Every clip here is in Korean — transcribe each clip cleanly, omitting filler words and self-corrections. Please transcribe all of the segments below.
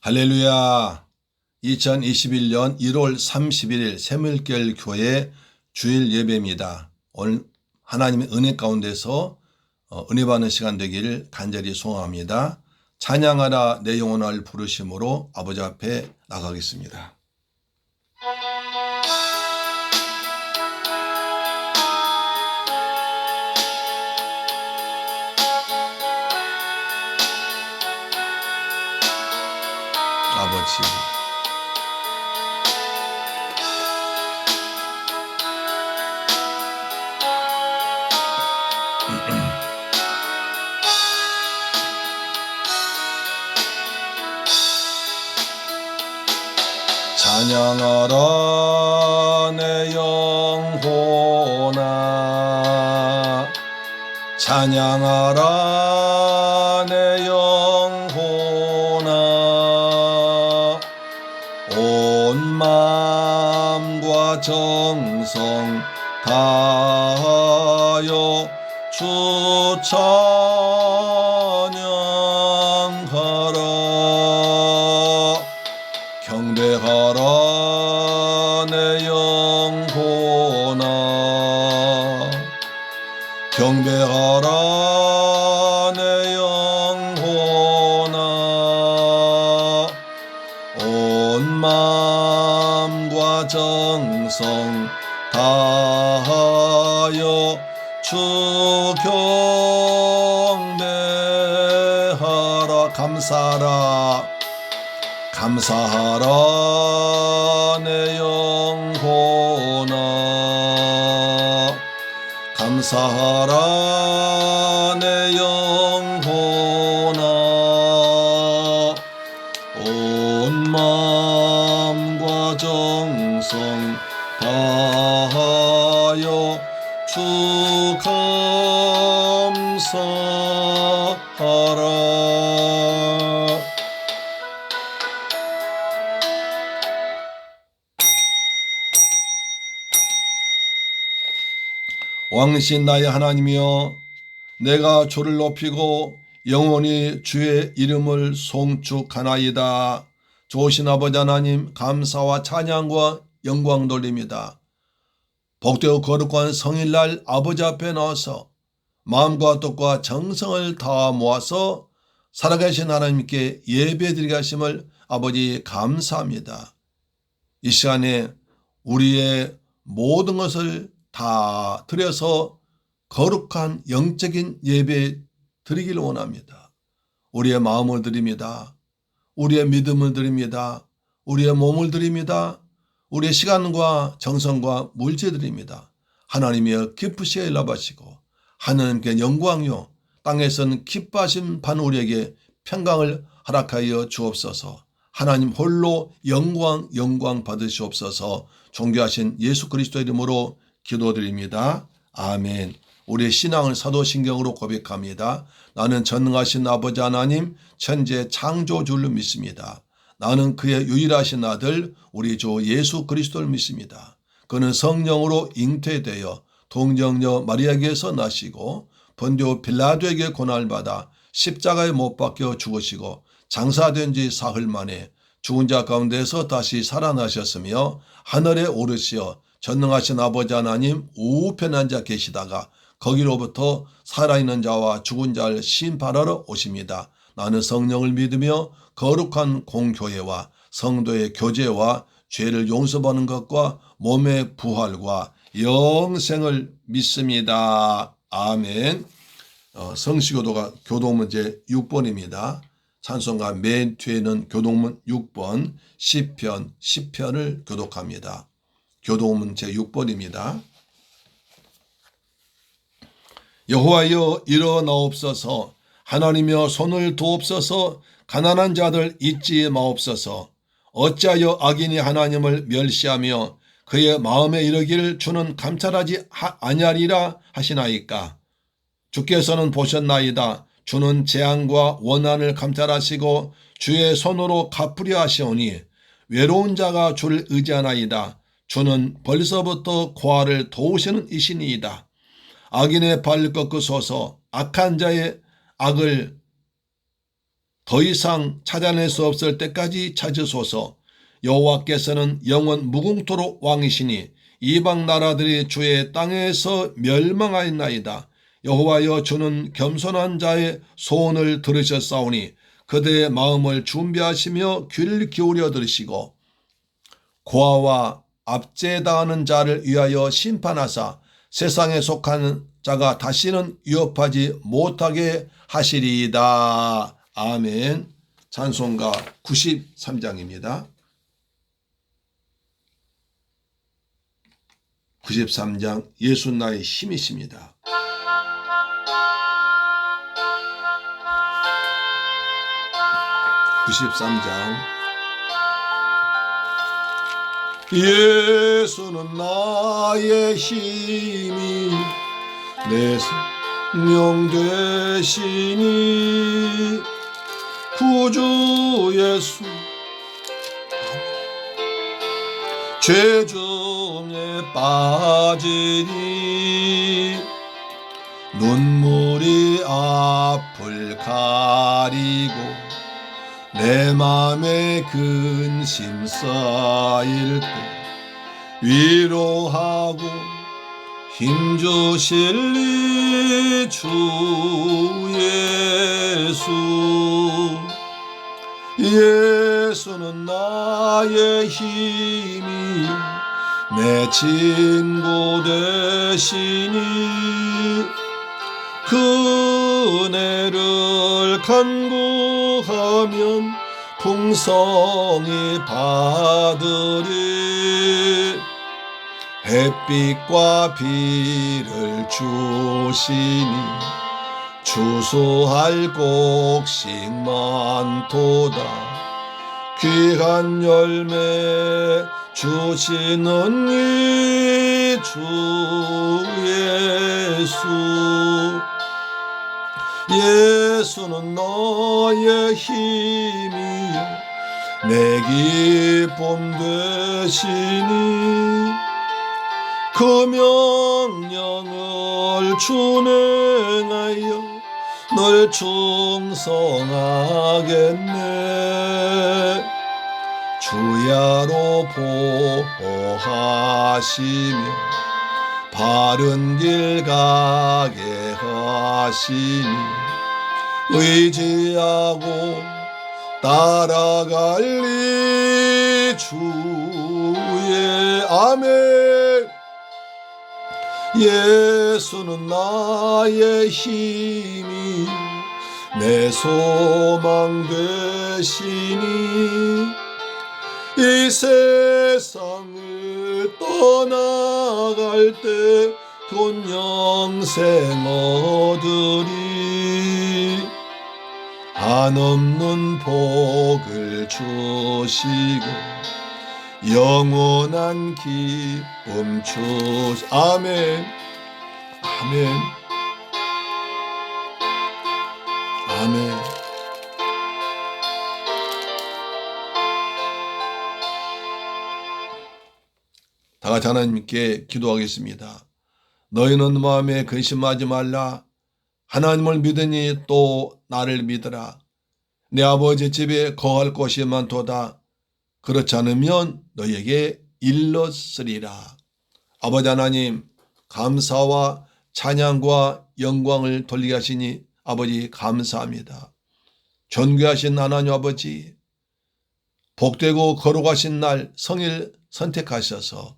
할렐루야. 2021년 1월 31일 새물결 교회 주일 예배입니다. 오늘 하나님의 은혜 가운데서 은혜 받는 시간 되기를 간절히 소원합니다. 찬양하라 내 영혼을 부르심으로 아버지 앞에 나가겠습니다. 아버지, 찬양하라 내 영혼아, 찬양하라 내 영혼아, 온 마음과 정성 다하여 주 찬양하라. 경배하라 내 영혼아, 경배하라 내 영혼아, 온 마음과 정성 다하여 주 경배하라. 감사하라, 감사하라 내 영혼아, 감사하라 내 영혼아, 온 마음과 정성 다하여 주 감사하라. 왕이신 나의 하나님이여, 내가 주를 높이고 영원히 주의 이름을 송축하나이다. 좋으신 아버지 하나님, 감사와 찬양과 영광 돌립니다. 복되고 거룩한 성일날 아버지 앞에 나와서 마음과 뜻과 정성을 다 모아서 살아계신 하나님께 예배드리게 하심을 아버지 감사합니다. 이 시간에 우리의 모든 것을 다 드려서 거룩한 영적인 예배 드리기를 원합니다. 우리의 마음을 드립니다. 우리의 믿음을 드립니다. 우리의 몸을 드립니다. 우리의 시간과 정성과 물질 드립니다. 하나님이여 기쁘시게 일러바시고 하나님께 영광요 땅에서는 기뻐하신 반 우리에게 평강을 허락하여 주옵소서. 하나님 홀로 영광 받으시옵소서. 존귀하신 예수 그리스도 이름으로 기도드립니다. 아멘. 우리의 신앙을 사도신경으로 고백합니다. 나는 전능하신 아버지 하나님 천지의 창조주를 믿습니다. 나는 그의 유일하신 아들 우리 주 예수 그리스도를 믿습니다. 그는 성령으로 잉태되어 동정녀 마리아에게서 나시고 본디오 빌라도에게 고난을 받아 십자가에 못 박혀 죽으시고 장사된 지 사흘 만에 죽은 자 가운데서 다시 살아나셨으며 하늘에 오르시어 전능하신 아버지 하나님 우편에 앉아 계시다가 거기로부터 살아있는 자와 죽은 자를 심판하러 오십니다. 나는 성령을 믿으며 거룩한 공교회와 성도의 교제와 죄를 용서받는 것과 몸의 부활과 영생을 믿습니다. 아멘. 성시교도가 교동문제 6번입니다. 찬송가 맨 뒤에는 교동문 6번 시편 10편을 교독합니다. 교동문 제6번입니다. 여호와여 일어나옵소서, 하나님여 손을 두옵소서, 가난한 자들 잊지 마옵소서. 어찌하여 악인이 하나님을 멸시하며 그의 마음에 이르기를 주는 감찰하지 아니하리라 하시나이까. 주께서는 보셨나이다. 주는 재앙과 원한을 감찰하시고 주의 손으로 갚으려 하시오니 외로운 자가 주를 의지하나이다. 주는 벌써부터 고아를 도우시는 이신이이다. 악인의 발 꺾으소서, 악한 자의 악을 더 이상 찾아낼 수 없을 때까지 찾으소서. 여호와께서는 영원 무궁토록 왕이시니 이방 나라들이 주의 땅에서 멸망하였나이다. 여호와여, 주는 겸손한 자의 소원을 들으셨사오니 그들의 마음을 준비하시며 귀를 기울여 들으시고 고아와 압제당하는 자를 위하여 심판하사 세상에 속한 자가 다시는 위협하지 못하게 하시리이다. 아멘. 찬송가 93장입니다. 93장 예수 나의 힘이십니다. 예수는 나의 힘이 내 생명 되시니 구주 예수 죄 중에 빠지니 눈물이 앞을 가리고 내 맘에 근심 쌓일 때 위로하고 힘주실 주 예수는 나의 힘이 내 친구 되시니 그 은혜를 간구하면 풍성히 받으리. 햇빛과 비를 주시니 추수할 곡식 많도다. 귀한 열매 주시는 이 주 예수는 너의 힘이 내 기쁨 되시니 그 명령을 준행하여 널 충성하겠네. 주야로 보호하시며 바른 길 가게 하시니 의지하고 따라갈리 주의 아멘. 예수는 나의 힘이 내 소망 되시니 이 세상을 떠나갈 때 돈 영생 얻으리. 한없는 복을 주시고 영원한 기쁨 주시 아멘 아멘 아멘. 다같이 하나님께 기도하겠습니다. 너희는 마음에 근심하지 말라. 하나님을 믿으니 또 나를 믿으라. 내 아버지 집에 거할 곳이 많도다. 그렇지 않으면 너희에게 일렀으리라. 아버지 하나님, 감사와 찬양과 영광을 돌리게 하시니 아버지 감사합니다. 존귀하신 하나님 아버지, 복되고 거룩하신 날 성일 선택하셔서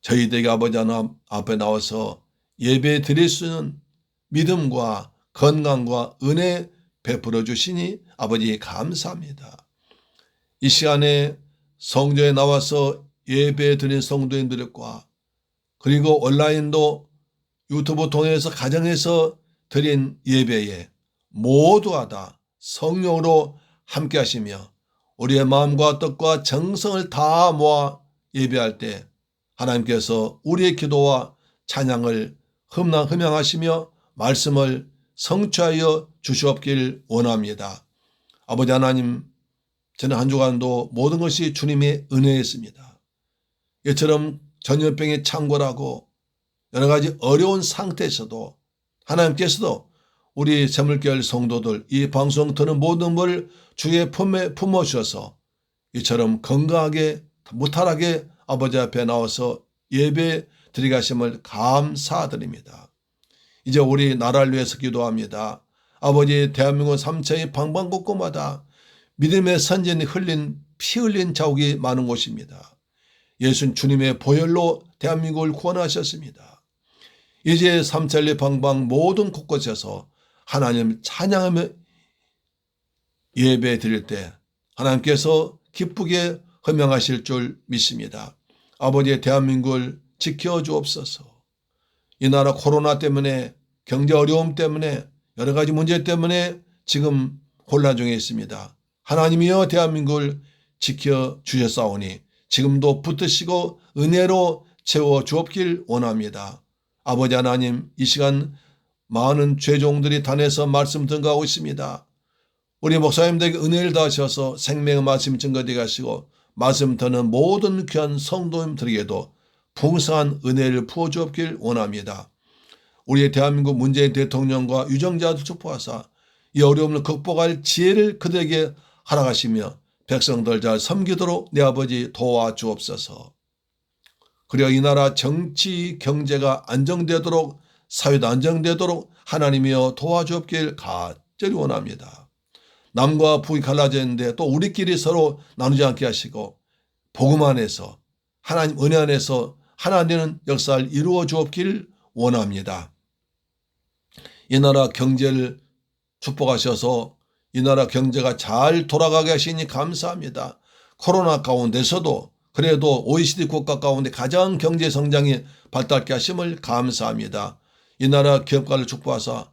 저희들에게 아버지 하나님 앞에 나와서 예배 드릴 수 있는 믿음과 건강과 은혜 베풀어 주시니 아버지 감사합니다. 이 시간에 성전에 나와서 예배 드린 성도님들과 그리고 온라인도 유튜브 통해서 가정에서 드린 예배에 모두가 다 성령으로 함께 하시며 우리의 마음과 뜻과 정성을 다 모아 예배할 때 하나님께서 우리의 기도와 찬양을 흠양하시며 말씀을 성취하여 주시옵길 원합니다. 아버지 하나님, 저는 한 주간도 모든 것이 주님의 은혜였습니다. 이처럼 전염병에 창궐하고 여러 가지 어려운 상태에서도 하나님께서도 우리 새물결 성도들 이 방송 듣는 모든 걸 주의 품에 품어주셔서 이처럼 건강하게 무탈하게 아버지 앞에 나와서 예배 드리게 하심을 감사드립니다. 이제 우리 나라를 위해서 기도합니다. 아버지, 대한민국 3차의 방방곡곡마다 믿음의 선진이 피 흘린 자국이 많은 곳입니다. 예수는 주님의 보혈로 대한민국을 구원하셨습니다. 이제 3차의 방방 모든 곳곳에서 하나님을 찬양하며 예배 드릴 때 하나님께서 기쁘게 헌명하실 줄 믿습니다. 아버지의 대한민국을 지켜주옵소서. 이 나라 코로나 때문에 경제 어려움 때문에 여러 가지 문제 때문에 지금 혼란 중에 있습니다. 하나님이여 대한민국을 지켜주셨사오니 지금도 붙드시고 은혜로 채워주옵길 원합니다. 아버지 하나님, 이 시간 많은 죄종들이 단에서 말씀 증거하고 있습니다. 우리 목사님들에게 은혜를 다하셔서 생명의 말씀 증거되게 하시고 말씀 듣는 모든 귀한 성도님들에게도 풍성한 은혜를 부어주옵길 원합니다. 우리의 대한민국 문재인 대통령과 유정자들 축복하사 이 어려움을 극복할 지혜를 그들에게 허락하시며 백성들 잘 섬기도록 내 아버지 도와주옵소서. 그리고 이 나라 정치 경제가 안정되도록 사회도 안정되도록 하나님이여 도와주옵길 간절히 원합니다. 남과 북이 갈라져 있는데 또 우리끼리 서로 나누지 않게 하시고 복음 안에서 하나님 은혜 안에서 하나 되는 역사를 이루어 주옵길 원합니다. 이 나라 경제를 축복하셔서 이 나라 경제가 잘 돌아가게 하시니 감사합니다. 코로나 가운데서도 그래도 OECD 국가 가운데 가장 경제 성장이 발달케 하심을 감사합니다. 이 나라 기업가를 축복하사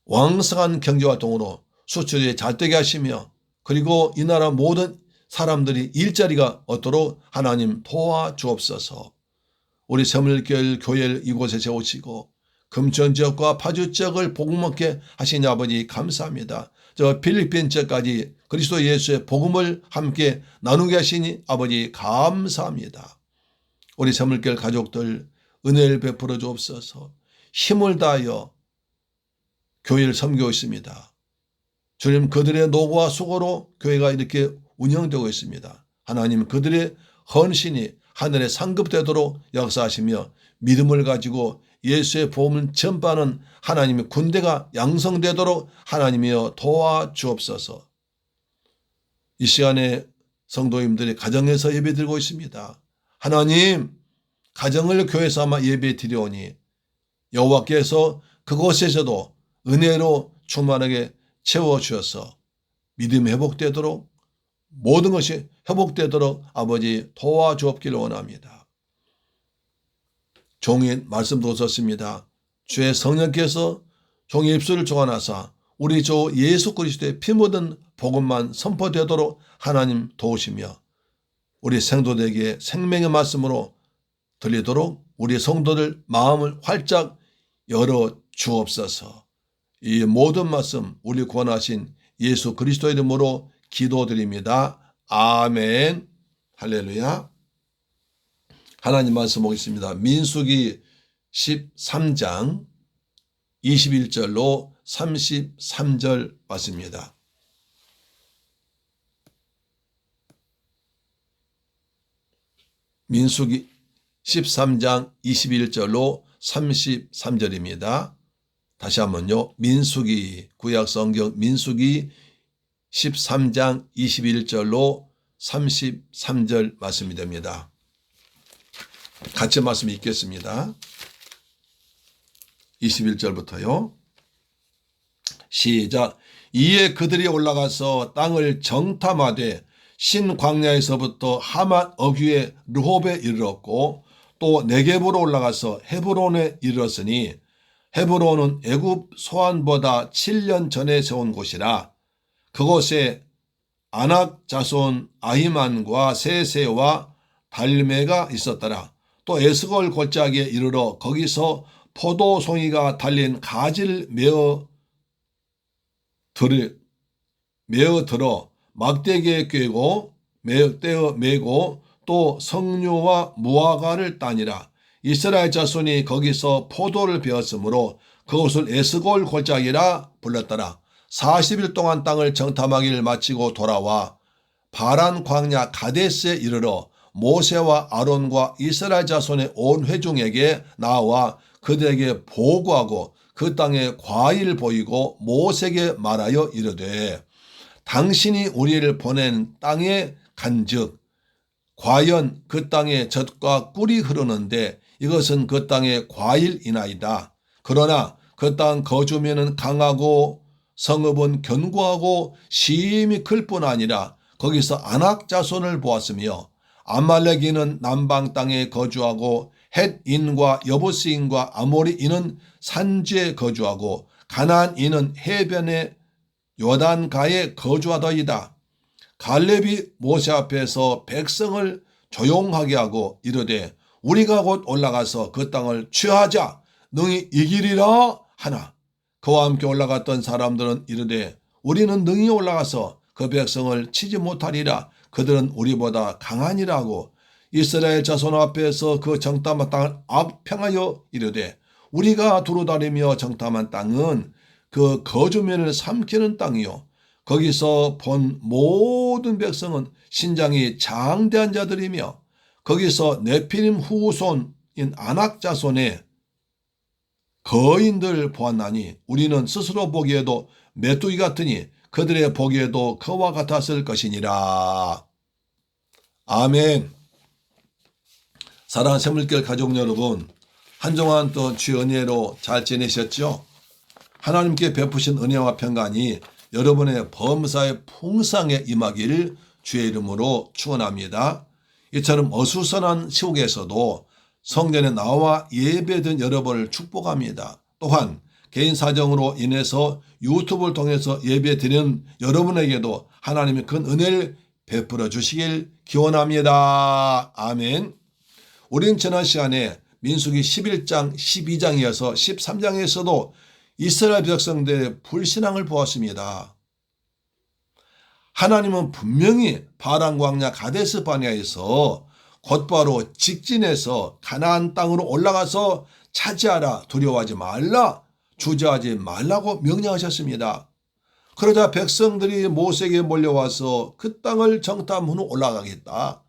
왕성한 경제활동으로 수출이 잘 되게 하시며 그리고 이 나라 모든 사람들이 일자리가 얻도록 하나님 도와주옵소서. 우리 새물결 교회를 이곳에 세우시고 금천 지역과 파주 지역을 복음 먹게 하신 아버지 감사합니다. 저 필리핀 지역까지 그리스도 예수의 복음을 함께 나누게 하시니 아버지 감사합니다. 우리 새물결 가족들 은혜를 베풀어 주옵소서. 힘을 다하여 교회를 섬기고 있습니다. 주님, 그들의 노고와 수고로 교회가 이렇게 운영되고 있습니다. 하나님, 그들의 헌신이 하늘에 상급되도록 역사하시며 믿음을 가지고 예수의 복음을 전파하는 하나님의 군대가 양성되도록 하나님이여 도와주옵소서. 이 시간에 성도님들이 가정에서 예배드리고 있습니다. 하나님, 가정을 교회 삼아 예배 드리오니 여호와께서 그곳에서도 은혜로 충만하게 채워주셔서 믿음이 회복되도록 모든 것이 회복되도록 아버지 도와주옵기를 원합니다. 종이 말씀도 썼습니다. 주의 성령께서 종의 입술을 조아나사 우리 주 예수 그리스도의 피 묻은 복음만 선포되도록 하나님 도우시며 우리 성도들에게 생명의 말씀으로 들리도록 우리 성도들 마음을 활짝 열어 주옵소서. 이 모든 말씀 우리 구원하신 예수 그리스도의 이름으로 기도드립니다. 아멘. 할렐루야. 하나님 말씀 보겠습니다. 민수기 13장 21절로 33절 말씀입니다. 민수기 13장 21절로 33절입니다. 다시 한번요. 민수기 구약성경 민수기 13장 21절로 33절 말씀이 됩니다. 같이 말씀 읽겠습니다. 21절부터요. 시작. 이에 그들이 올라가서 땅을 정탐하되 신광야에서부터 하맛 어귀의 르홉에 이르렀고 또 네겝으로 올라가서 헤브론에 이르렀으니 헤브론은 애굽 소안보다 7년 전에 세운 곳이라. 그곳에 아낙 자손 아히만과 세세와 달메가 있었더라. 또 에스골 골짜기에 이르러 거기서 포도송이가 달린 가지를 메어 들어 막대기에 꿰고 떼어 메고 또 석류와 무화과를 따니라. 이스라엘 자손이 거기서 포도를 베었으므로 그곳을 에스골 골짜기라 불렀더라. 40일 동안 땅을 정탐하기를 마치고 돌아와 바란 광야 가데스에 이르러 모세와 아론과 이스라엘 자손의 온 회중에게 나와 그들에게 보고하고 그 땅에 과일 보이고 모세에게 말하여 이르되 당신이 우리를 보낸 땅에 간즉 과연 그 땅에 젖과 꿀이 흐르는데 이것은 그 땅의 과일이나이다. 그러나 그 땅 거주민은 강하고 성읍은 견고하고 심히 클 뿐 아니라 거기서 아낙 자손을 보았으며 아말렉인은 남방 땅에 거주하고 헷인과 여부스인과 아모리인은 산지에 거주하고 가나안인은 해변의 요단가에 거주하더이다. 갈렙이 모세 앞에서 백성을 조용하게 하고 이르되 우리가 곧 올라가서 그 땅을 취하자 능히 이기리라 하나 그와 함께 올라갔던 사람들은 이르되 우리는 능히 올라가서 그 백성을 치지 못하리라 그들은 우리보다 강하니라고 이스라엘 자손 앞에서 그 정탐한 땅을 악평하여 이르되 우리가 두루다니며 정탐한 땅은 그 거주민을 삼키는 땅이요 거기서 본 모든 백성은 신장이 장대한 자들이며 거기서 네피림 후손인 아낙 자손의 거인들 보았나니 우리는 스스로 보기에도 메뚜기 같으니 그들의 보기에도 그와 같았을 것이니라. 아멘. 사랑하는 새물결 가족 여러분, 한동안 또 주의 은혜로 잘 지내셨죠? 하나님께 베푸신 은혜와 평강이 여러분의 범사에 풍성에 임하기를 주의 이름으로 축원합니다. 이처럼 어수선한 시국에서도 성전에 나와 예배드린 여러분을 축복합니다. 또한 개인 사정으로 인해서 유튜브를 통해서 예배드리는 여러분에게도 하나님의 큰 은혜를 베풀어 주시길 기원합니다. 아멘. 우린 지난 시간에 민수기 11장 12장이어서 13장에서도 이스라엘 백성들의 불신앙을 보았습니다. 하나님은 분명히 바란 광야 가데스 바네아에서 곧바로 직진해서 가나안 땅으로 올라가서 차지하라, 두려워하지 말라, 주저하지 말라고 명령하셨습니다. 그러자 백성들이 모세에게 몰려와서 그 땅을 정탐한 후 올라가겠다.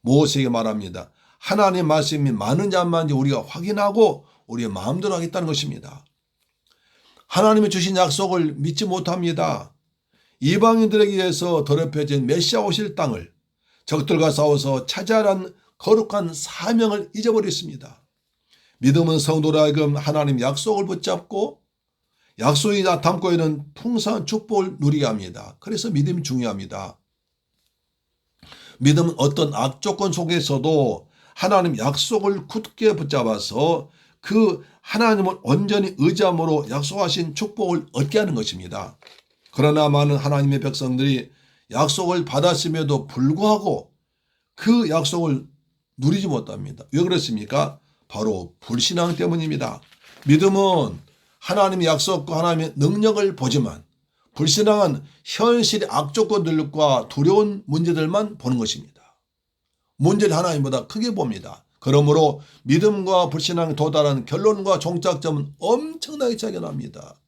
모세에게 말합니다. 하나님 말씀이 맞는지 안 맞는지 우리가 확인하고 우리의 마음대로 하겠다는 것입니다. 하나님이 주신 약속을 믿지 못합니다. 이방인들에게 의해서 더럽혀진 메시아 오실 땅을 적들과 싸워서 차지하라는 거룩한 사명을 잊어버렸습니다. 믿음은 성도로 하여금 하나님 약속을 붙잡고 약속이 담고 있는 풍성한 축복을 누리게 합니다. 그래서 믿음이 중요합니다. 믿음은 어떤 악조건 속에서도 하나님 약속을 굳게 붙잡아서 그 하나님을 온전히 의지함으로 약속하신 축복을 얻게 하는 것입니다. 그러나 많은 하나님의 백성들이 약속을 받았음에도 불구하고 그 약속을 누리지 못합니다. 왜 그렇습니까? 바로 불신앙 때문입니다. 믿음은 하나님의 약속과 하나님의 능력을 보지만 불신앙은 현실의 악조건들과 두려운 문제들만 보는 것입니다. 문제를 하나님보다 크게 봅니다. 그러므로 믿음과 불신앙에 도달하는 결론과 종착점은 엄청나게 차이가 납니다.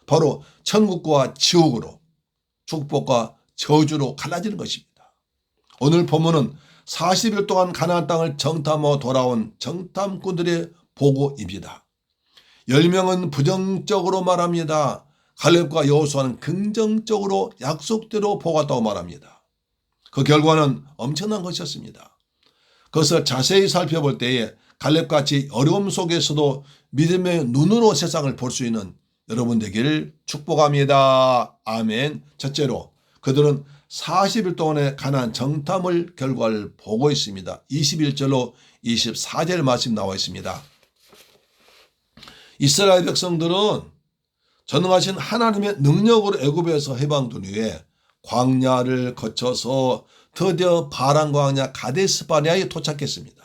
바로 천국과 지옥으로, 축복과 저주로 갈라지는 것입니다. 오늘 본문은 40일 동안 가나안 땅을 정탐하고 돌아온 정탐꾼들의 보고입니다. 10명은 부정적으로 말합니다. 갈렙과 여호수아는 긍정적으로 약속대로 보고했다고 말합니다. 그 결과는 엄청난 것이었습니다. 그것을 자세히 살펴볼 때에 갈렙같이 어려움 속에서도 믿음의 눈으로 세상을 볼 수 있는 여러분 되기를 축복합니다. 아멘. 첫째로 그들은 40일 동안의 가나안 정탐을 결과를 보고 있습니다. 21절로 24절 말씀 나와 있습니다. 이스라엘 백성들은 전능하신 하나님의 능력으로 애굽에서 해방된 후에 광야를 거쳐서 드디어 바란 광야 가데스 바네아에 도착했습니다.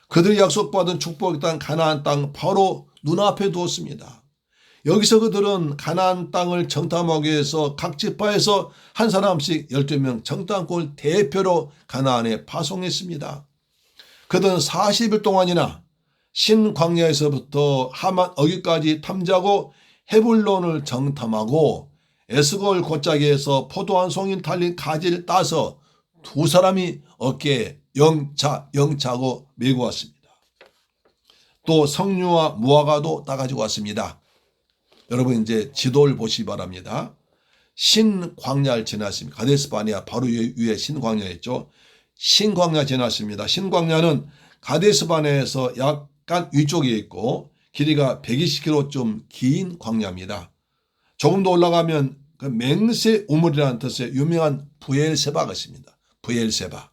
그들이 약속받은 축복의 땅 가나안 땅 바로 눈앞에 두었습니다. 여기서 그들은 가나안 땅을 정탐하기 위해서 각 지파에서 한 사람씩 12명 정탐꾼을 대표로 가나안에 파송했습니다. 그들은 40일 동안이나 신광야에서부터 하만 어귀까지 탐지하고 헤불론을 정탐하고 에스골 골짜기에서 포도 한 송이 달린 가지를 따서 두 사람이 어깨에 영차하고 메고 왔습니다. 또 석류와 무화과도 따가지고 왔습니다. 여러분 이제 지도를 보시기 바랍니다. 신광야를 지났습니다. 가데스바네아 바로 위에 신광야였죠. 신광야 지났습니다. 신광야는 가데스바네아에서 약간 위쪽에 있고 길이가 120km 좀 긴 광야입니다. 조금 더 올라가면 그 맹세 우물이라는 뜻의 유명한 브엘세바가 있습니다. 브엘세바.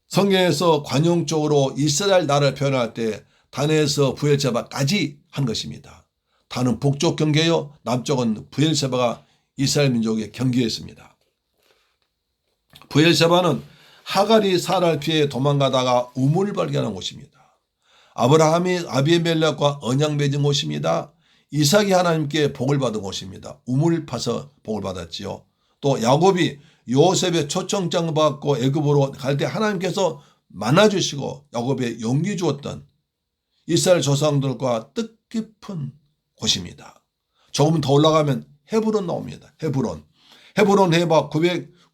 성경에서 관용적으로 이스라엘 나라를 표현할 때 단에서 브엘세바까지 한 것입니다. 단은 북쪽 경계요, 남쪽은 브엘세바가 이스라엘 민족의 경계였습니다. 브엘세바는 하갈이 사라를 피해 도망가다가 우물을 발견한 곳입니다. 아브라함이 아비멜렉과 언약 맺은 곳입니다. 이삭이 하나님께 복을 받은 곳입니다. 우물을 파서 복을 받았지요. 또 야곱이 요셉의 초청장 받고 애굽으로 갈 때 하나님께서 만나주시고 야곱에 용기 주었던 이스라엘 조상들과 뜻깊은 곳입니다. 조금 더 올라가면 헤브론 나옵니다. 헤브론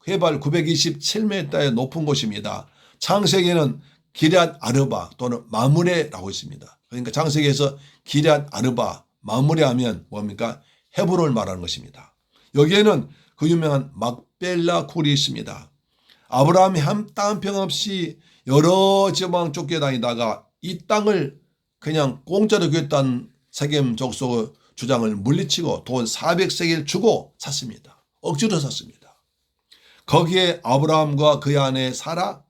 해발 927m의 높은 곳입니다. 창세기에는 기럇 아르바 또는 마므레라고 있습니다. 그러니까 창세기에서 기럇 아르바 마므레 하면 뭡니까? 헤브론을 말하는 것입니다. 여기에는 그 유명한 막벨라 굴이 있습니다. 아브라함이 땅 한 평 없이 여러 지방 쫓겨다니다가 이 땅을 그냥 공짜로 구했다는 세겜 족속의 주장을 물리치고 돈 400세겔 주고 샀습니다. 억지로 샀습니다. 거기에 아브라함과 그의 아내 사라,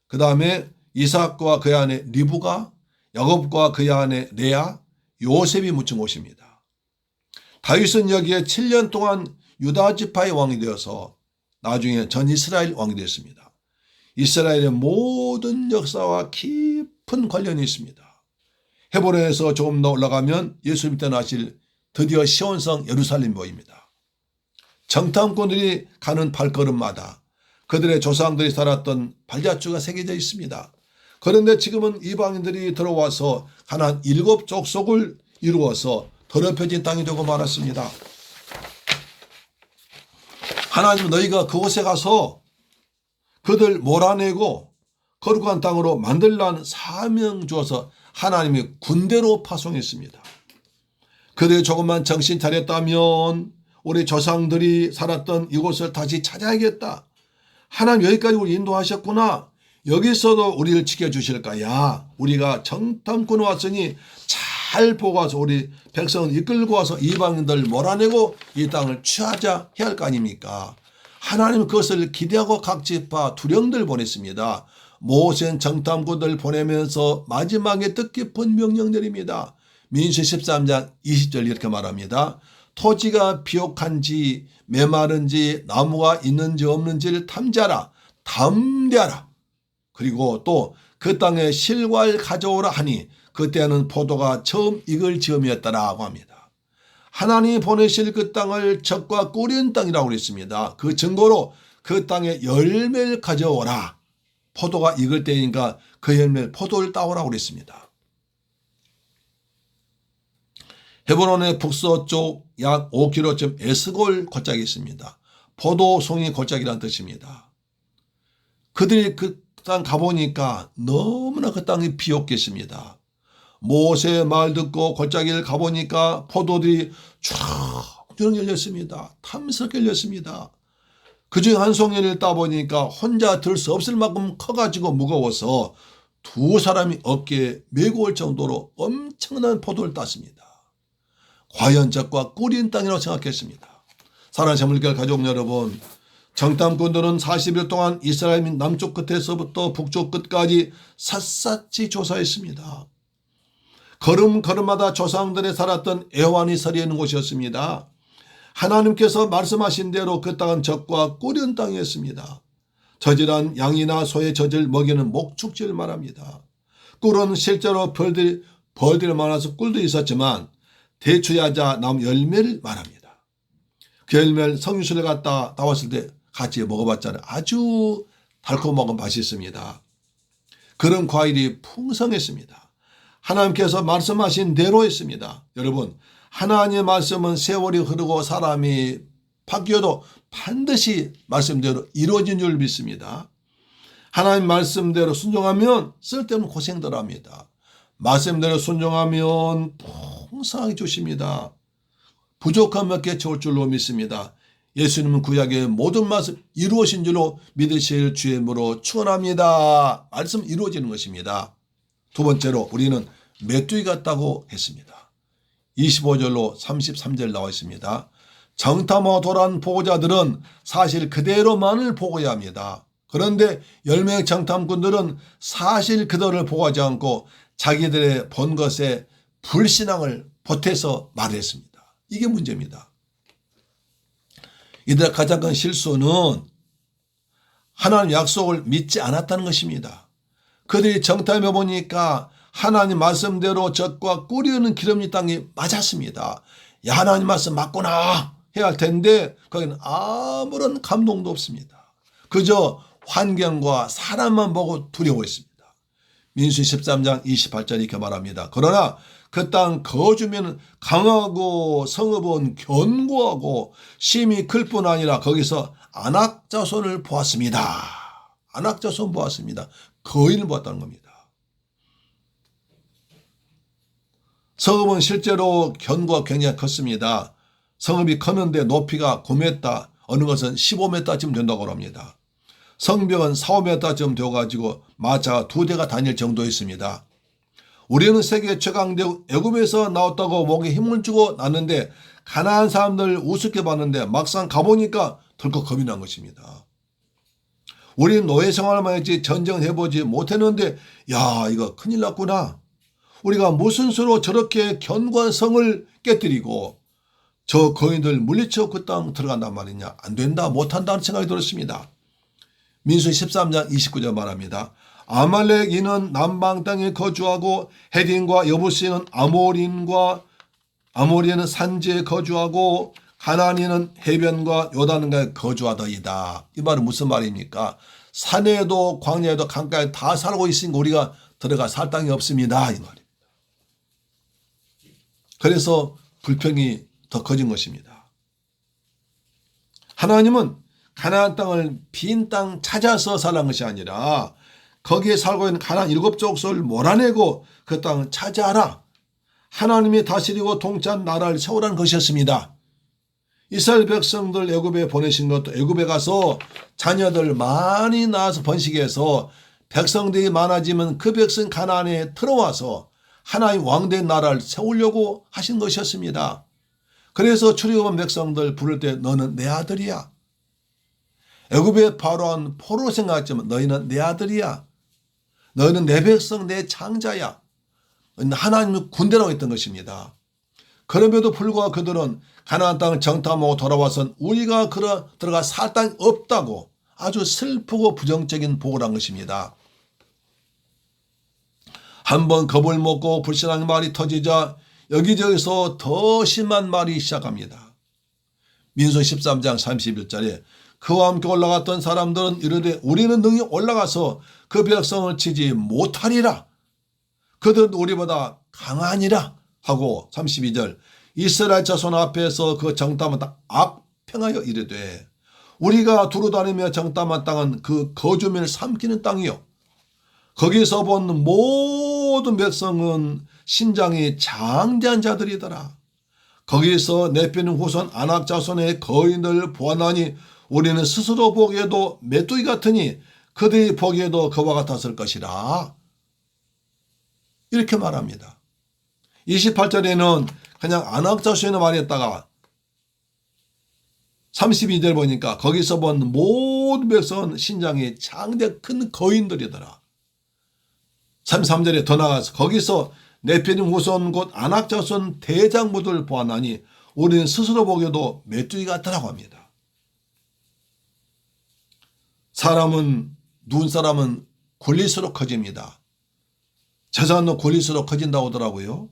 그 다음에 이삭과 그의 아내 리브가, 야곱과 그의 아내 레아, 요셉이 묻힌 곳입니다. 다윗은 여기에 7년 동안 유다 지파의 왕이 되어서 나중에 전 이스라엘 왕이 되었습니다. 이스라엘의 모든 역사와 깊은 관련이 있습니다. 헤브론에서 조금 더 올라가면 예수님 때 나실 드디어 시온성 예루살렘이 보입니다. 정탐꾼들이 가는 발걸음마다 그들의 조상들이 살았던 발자취가 새겨져 있습니다. 그런데 지금은 이방인들이 들어와서 가나안 7족속을 이루어서 더럽혀진 땅이 되고 말았습니다. 하나님은 너희가 그곳에 가서 그들 몰아내고 거룩한 땅으로 만들라는 사명 주어서 하나님이 군대로 파송했습니다. 그들이 조금만 정신 차렸다면 우리 조상들이 살았던 이곳을 다시 찾아야겠다. 하나님 여기까지 우리 인도하셨구나. 여기서도 우리를 지켜주실까? 야, 우리가 정탐꾼 왔으니 잘 보고 와서 우리 백성을 이끌고 와서 이방인들 몰아내고 이 땅을 취하자 해야 할 거 아닙니까? 하나님은 그것을 기대하고 각 지파 두령들 보냈습니다. 모세는 정탐꾼들 보내면서 마지막에 뜻깊은 명령 내립니다. 민수 13장 20절 이렇게 말합니다. 토지가 비옥한지 메마른지 나무가 있는지 없는지를 탐지하라. 담대하라. 그리고 또 그 땅에 실과를 가져오라 하니 그때는 포도가 처음 익을 즈음이었다라고 합니다. 하나님이 보내실 그 땅을 젖과 꿀인 땅이라고 그랬습니다. 그 증거로 그 땅에 열매를 가져오라. 포도가 익을 때니까 그 열매 포도를 따오라고 그랬습니다. 헤브론의 북서쪽 약 5km쯤 에스골 골짜기 있습니다. 포도송이 골짜기라는 뜻입니다. 그들이 그 땅 가보니까 너무나 그 땅이 비옥했습니다. 모세의 말 듣고 골짜기를 가보니까 포도들이 쭉 열렸습니다. 탐스럽게 열렸습니다. 그중에 한 송이를 따보니까 혼자 들 수 없을 만큼 커가지고 무거워서 두 사람이 어깨에 메고 올 정도로 엄청난 포도를 땄습니다. 과연 젖과 꿀인 땅이라고 생각했습니다. 사랑하는 새물교회 가족 여러분, 정탐꾼들은 40일 동안 이스라엘 남쪽 끝에서부터 북쪽 끝까지 샅샅이 조사했습니다. 걸음걸음마다 조상들이 살았던 애완이 서려 있는 곳이었습니다. 하나님께서 말씀하신 대로 그 땅은 젖과 꿀인 땅이었습니다. 젖이란 양이나 소의 젖을 먹이는 목축지를 말합니다. 꿀은 실제로 벌들이 많아서 꿀도 있었지만 대추야자 나무 열매를 말합니다. 그 열매를 성유수를 갖다 나왔을 때 같이 먹어봤잖아요. 아주 달콤하고 맛있습니다. 그런 과일이 풍성했습니다. 하나님께서 말씀하신 대로 했습니다. 여러분, 하나님의 말씀은 세월이 흐르고 사람이 바뀌어도 반드시 말씀대로 이루어진 줄 믿습니다. 하나님 말씀대로 순종하면 쓸데없는 고생들 합니다. 말씀대로 순종하면 풍성하게 주십니다. 부족한 몇 개 채울 줄로 믿습니다. 예수님은 구약의 모든 말씀 이루어진 줄로 믿으실 주의 이름으로 축원합니다. 말씀 이루어지는 것입니다. 두 번째로 우리는 메뚜기 같다고 했습니다. 25절로 33절 나와 있습니다. 정탐하고 돌아온 보고자들은 사실 그대로만을 보고야 합니다. 그런데 10명의 정탐꾼들은 사실 그대로를 보고하지 않고 자기들의 본 것에 불신앙을 보태서 말했습니다. 이게 문제입니다. 이들의 가장 큰 실수는 하나님 약속을 믿지 않았다는 것입니다. 그들이 정탐해 보니까 하나님 말씀대로 젖과 꿀이 흐르는 기름진 땅이 맞았습니다. 야, 하나님 말씀 맞구나 해야 할 텐데 거기는 아무런 감동도 없습니다. 그저 환경과 사람만 보고 두려워했습니다. 민수기 13장 28절 이렇게 말합니다. 그러나 그 땅 거주민은 강하고 성읍은 견고하고 심이 클 뿐 아니라 거기서 안악자손을 보았습니다. 안악자손 보았습니다. 거인을 보았다는 겁니다. 성읍은 실제로 견고가 굉장히 컸습니다. 성읍이 컸는데 높이가 9m, 어느 것은 15m쯤 된다고 합니다. 성벽은 4, 5m쯤 되어가지고 마차가 2대가 다닐 정도였습니다. 우리는 세계 최강대국 애굽에서 나왔다고 목에 힘을 주고 났는데 가난한 사람들 우습게 봤는데 막상 가보니까 덜컥 겁이 난 것입니다. 우리는 노예 생활만 했지 전쟁을 해보지 못했는데 야, 이거 큰일 났구나. 우리가 무슨 수로 저렇게 견고한 성을 깨뜨리고 저 거인들 물리쳐 그 땅 들어간단 말이냐. 안 된다, 못한다는 생각이 들었습니다. 민수기 13장 29절 말합니다. 아말렉인은 남방 땅에 거주하고 헤딘과 여부스인은 아모리는 산지에 거주하고 가나안인은 해변과 요단강에 거주하더이다. 이 말은 무슨 말입니까? 산에도 광야에도 강가에 다 살고 있으니까 우리가 들어가 살 땅이 없습니다. 이 말입니다. 그래서 불평이 더 커진 것입니다. 하나님은 가나안 땅을 빈 땅 찾아서 살란 것이 아니라 거기에 살고 있는 가나안 7족속을 몰아내고 그 땅을 차지하라. 하나님이 다스리고 통치한 나라를 세우라는 것이었습니다. 이스라엘 백성들 애굽에 보내신 것도 애굽에 가서 자녀들 많이 낳아서 번식해서 백성들이 많아지면 그 백성 가나안에 들어와서 하나님 왕된 나라를 세우려고 하신 것이었습니다. 그래서 출애굽한 백성들 부를 때 너는 내 아들이야. 애굽의 바로한 포로 생각했지만 너희는 내 아들이야. 너희는 내 백성 내 장자야. 하나님의 군대라고 했던 것입니다. 그럼에도 불구하고 그들은 가나안 땅을 정탐하고 돌아와선 우리가 들어가 살 땅이 없다고 아주 슬프고 부정적인 보고를 한 것입니다. 한번 겁을 먹고 불신앙의 말이 터지자 여기저기서 더 심한 말이 시작합니다. 민수기 13장 31절에 그와 함께 올라갔던 사람들은 이르되 우리는 능히 올라가서 그 백성을 치지 못하리라. 그들은 우리보다 강하니라 하고 32절 이스라엘 자손 앞에서 그 정탐한 땅 악평하여 이르되 우리가 두루다니며 정탐한 땅은 그 거주민을 삼키는 땅이요. 거기서 본 모든 백성은 신장이 장대한 자들이더라. 거기서 내빼는 후손 아낙 자손의 거인을 보아나니 우리는 스스로 보기에도 메뚜기 같으니 그들이 보기에도 그와 같았을 것이라. 이렇게 말합니다. 28절에는 그냥 아낙 자손의 말했다가 32절 보니까 거기서 본 모든 백성은 신장이 장대 큰 거인들이더라. 33절에 더 나가서 거기서 네피림 후손 곧 아낙 자손 대장부들 보아나니 우리는 스스로 보기에도 메뚜기 같다라고 합니다. 눈사람은 굴릴수록 커집니다. 재산도 굴릴수록 커진다고 하더라고요.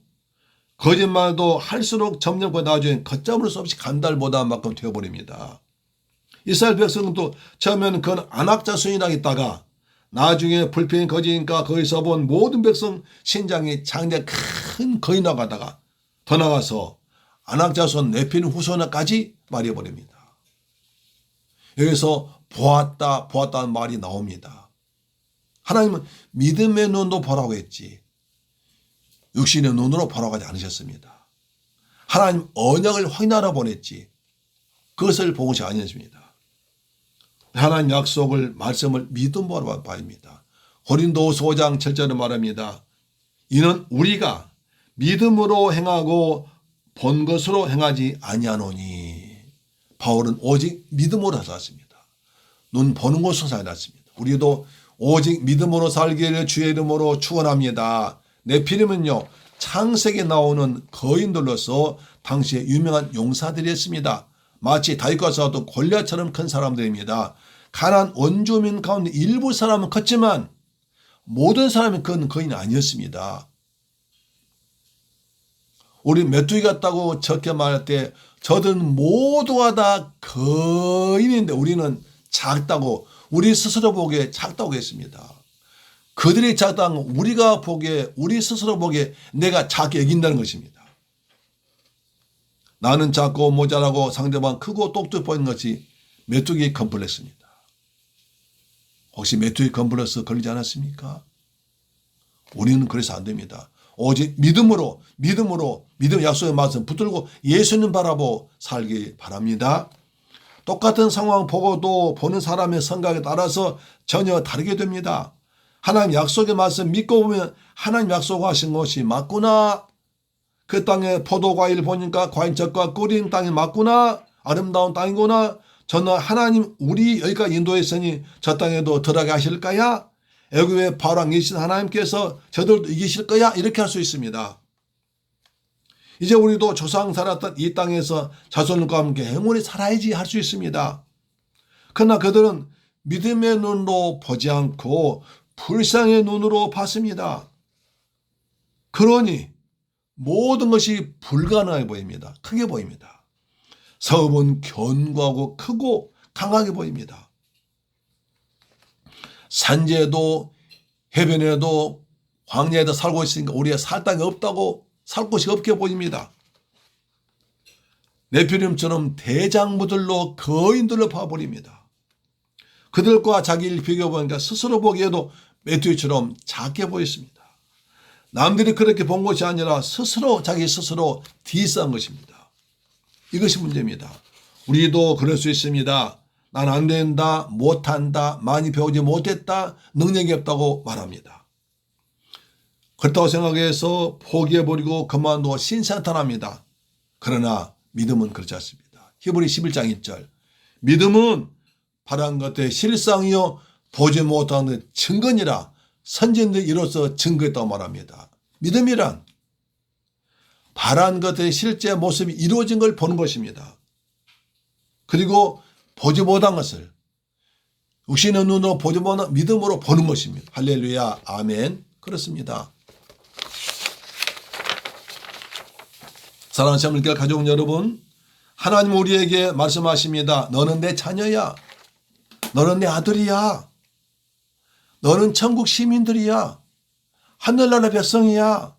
거짓말도 할수록 점점 나중에 걷잡을 수 없이 간달보다 만큼 되어버립니다. 이스라엘 백성도 처음에는 그건 아낙 자손이라 했다가 나중에 불평이 거지니까 거기서 본 모든 백성 신장이 장대 큰 거인 나가다가 더 나가서 안악자손 네피림 후손까지 말해버립니다. 여기서 보았다는 말이 나옵니다. 하나님은 믿음의 눈으로 보라고 했지 육신의 눈으로 보라고 하지 않으셨습니다. 하나님 언약을 확인하러 보냈지 그것을 본 것이 아니었습니다. 하나님 약속을 말씀을 믿음으로 봐입니다. 고린도후서 5장 7절에 말합니다. 이는 우리가 믿음으로 행하고 본 것으로 행하지 아니하노니. 바울은 오직 믿음으로 살았습니다. 눈 보는 것으로 살았습니다. 우리도 오직 믿음으로 살기를 주의 이름으로 축원합니다. 네피림은요 창세기에 나오는 거인들로서 당시에 유명한 용사들이었습니다. 마치 다윗과 싸워도 골리앗처럼 큰 사람들입니다. 가나안 원주민 가운데 일부 사람은 컸지만 모든 사람이 큰 거인이 아니었습니다. 우리 메뚜기 같다고 적게 말할 때 저들은 모두가 다 거인인데 우리는 작다고 우리 스스로 보기에 작다고 했습니다. 그들이 작다는 우리가 보기에 우리 스스로 보기에 내가 작게 여긴다는 것입니다. 나는 작고 모자라고 상대방 크고 똑똑 보이는 것이 메뚜기 컴플렉스입니다. 혹시 메뚜기 컴플렉스 걸리지 않았습니까? 우리는 그래서 안 됩니다. 오직 믿음 약속의 말씀 붙들고 예수님 바라보고 살기 바랍니다. 똑같은 상황 보고도 보는 사람의 생각에 따라서 전혀 다르게 됩니다. 하나님 약속의 말씀 믿고 보면 하나님 약속하신 것이 맞구나. 그 땅에 포도과일 보니까 과일젓과 꿀인 땅이 맞구나. 아름다운 땅이구나. 저는 하나님 우리 여기까지 인도했으니 저 땅에도 들어가게 하실 거야. 애굽의 바로왕 이신 하나님께서 저들도 이기실 거야. 이렇게 할 수 있습니다. 이제 우리도 조상 살았던 이 땅에서 자손과 함께 행운히 살아야지 할 수 있습니다. 그러나 그들은 믿음의 눈으로 보지 않고 불쌍의 눈으로 봤습니다. 그러니 모든 것이 불가능하게 보입니다. 크게 보입니다. 성읍은 견고하고 크고 강하게 보입니다. 산지에도 해변에도 광야에도 살고 있으니까 우리가 살 땅이 없다고 살 곳이 없게 보입니다. 네피림처럼 대장부들로 거인들로 봐버립니다. 그들과 자기를 비교해보니까 스스로 보기에도 메뚜기처럼 작게 보였습니다. 남들이 그렇게 본 것이 아니라 자기 스스로 디스한 것입니다. 이것이 문제입니다. 우리도 그럴 수 있습니다. 난 안 된다, 못한다, 많이 배우지 못했다, 능력이 없다고 말합니다. 그렇다고 생각해서 포기해버리고 그만두고 신사탄합니다. 그러나 믿음은 그렇지 않습니다. 히브리 11장 1절 믿음은 바란 것의 실상이요 보지 못한 것의 증거니라 선진들 이로써 증거했다고 말합니다. 믿음이란 바란 것의 실제 모습이 이루어진 걸 보는 것입니다. 그리고 보지 못한 것을 육신의 눈으로 보지 못한 믿음으로 보는 것입니다. 할렐루야 아멘. 그렇습니다. 사랑하는 새물교회 가족 여러분, 하나님 우리에게 말씀하십니다. 너는 내 자녀야. 너는 내 아들이야. 너는 천국 시민들이야. 하늘나라 백성이야.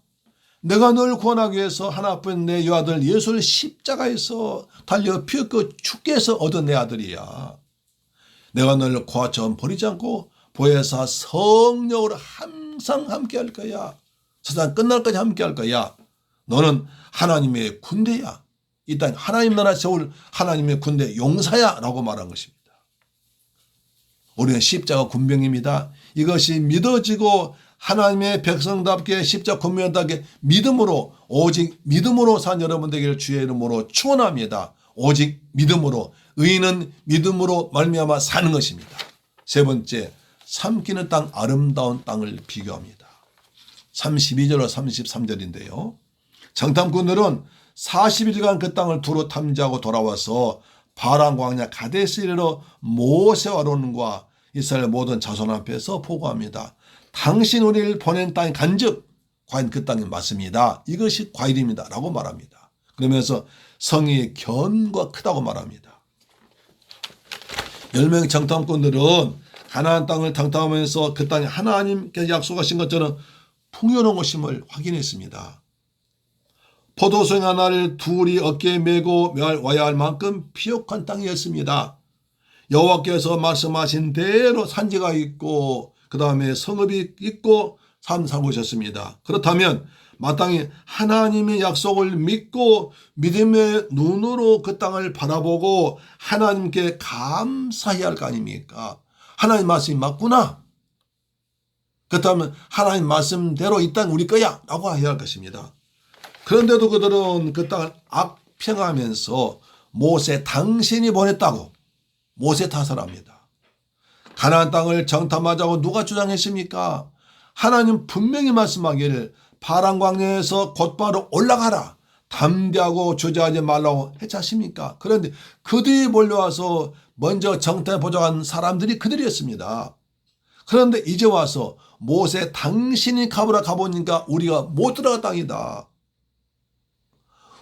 내가 널 구원하기 위해서 하나뿐인 내 아들 예수를 십자가에서 달려 피 흘려 죽게 해서 얻은 내 아들이야. 내가 너를 고아처럼 버리지 않고 보혜사 성령으로 항상 함께 할 거야. 세상 끝날까지 함께 할 거야. 너는 하나님의 군대야. 이 땅 하나님 나라 세울 하나님의 군대 용사야 라고 말한 것입니다. 우리는 십자가 군병입니다. 이것이 믿어지고 하나님의 백성답게 십자가 군병답게 믿음으로 오직 믿음으로 산 여러분 되기를 주의 이름으로 축원합니다. 오직 믿음으로 의인은 믿음으로 말미암아 사는 것입니다. 세 번째 삼키는 땅 아름다운 땅을 비교합니다. 32절로 33절인데요. 정탐꾼들은 40일간 그 땅을 두루 탐지하고 돌아와서 바란 광야 가데스리로 모세와 아론과 이스라엘 모든 자손 앞에서 보고합니다. 당신 우리를 보낸 땅이 간즉 과연 그 땅이 맞습니다. 이것이 과일입니다 라고 말합니다. 그러면서 성이 견고가 크다고 말합니다. 10명의 정탐꾼들은 가나안 땅을 탕탕하면서 그 땅이 하나님께서 약속하신 것처럼 풍요로운 것임을 확인했습니다. 포도송 하나를 둘이 어깨에 메고 와야 할 만큼 피옥한 땅이었습니다. 여호와께서 말씀하신 대로 산지가 있고 그 다음에 성읍이 있고 삶 살고 있었습니다. 그렇다면 마땅히 하나님의 약속을 믿고 믿음의 눈으로 그 땅을 바라보고 하나님께 감사해야 할 거 아닙니까? 하나님 말씀이 맞구나. 그렇다면 하나님 말씀대로 이 땅 우리 거야 라고 해야 할 것입니다. 그런데도 그들은 그 땅을 악평하면서 모세 당신이 보냈다고 모세 탓을합니다. 가나안 땅을 정탐하자고 누가 주장했습니까? 하나님 분명히 말씀하기를 파란 광야에서 곧바로 올라가라. 담대하고 주저하지 말라고 했지 않습니까? 그런데 그들이 몰려와서 먼저 정탐해 보자고 한 사람들이 그들이었습니다. 그런데 이제 와서 모세 당신이 가보라 가보니까 우리가 못 들어갈 땅이다.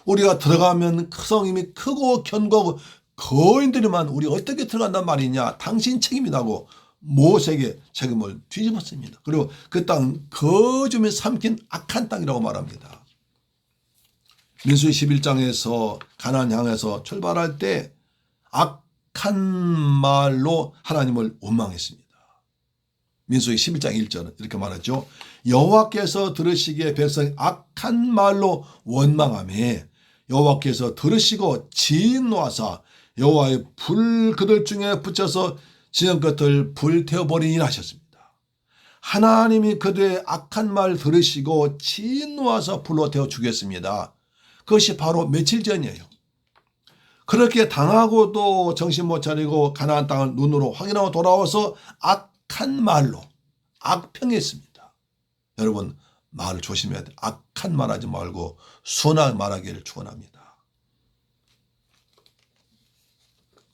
우리가 들어가면 성임이 크고 견고하고 거인들이만 우리 어떻게 들어간단 말이냐. 당신 책임이라고 모세에게 책임을 뒤집었습니다. 그리고 그 땅은 거줌에 삼킨 악한 땅이라고 말합니다. 민수기 11장에서 가나안 향해서 출발할 때 악한 말로 하나님을 원망했습니다. 민수기 11장 1절은 이렇게 말하죠. 여호와께서 들으시기에 백성이 악한 말로 원망하며 여호와께서 들으시고 진노하사 여호와의 불 그들 중에 붙여서 지형 끝을 불태워버리니라 하셨습니다. 하나님이 그들의 악한 말 들으시고 진노하사 불로 태워 주겠습니다. 그것이 바로 며칠 전이에요. 그렇게 당하고도 정신 못 차리고 가나안 땅을 눈으로 확인하고 돌아와서 악한 말로 악평했습니다. 여러분 말을 조심해야 돼요. 악한 말하지 말고 순하게 말하기를 축원합니다.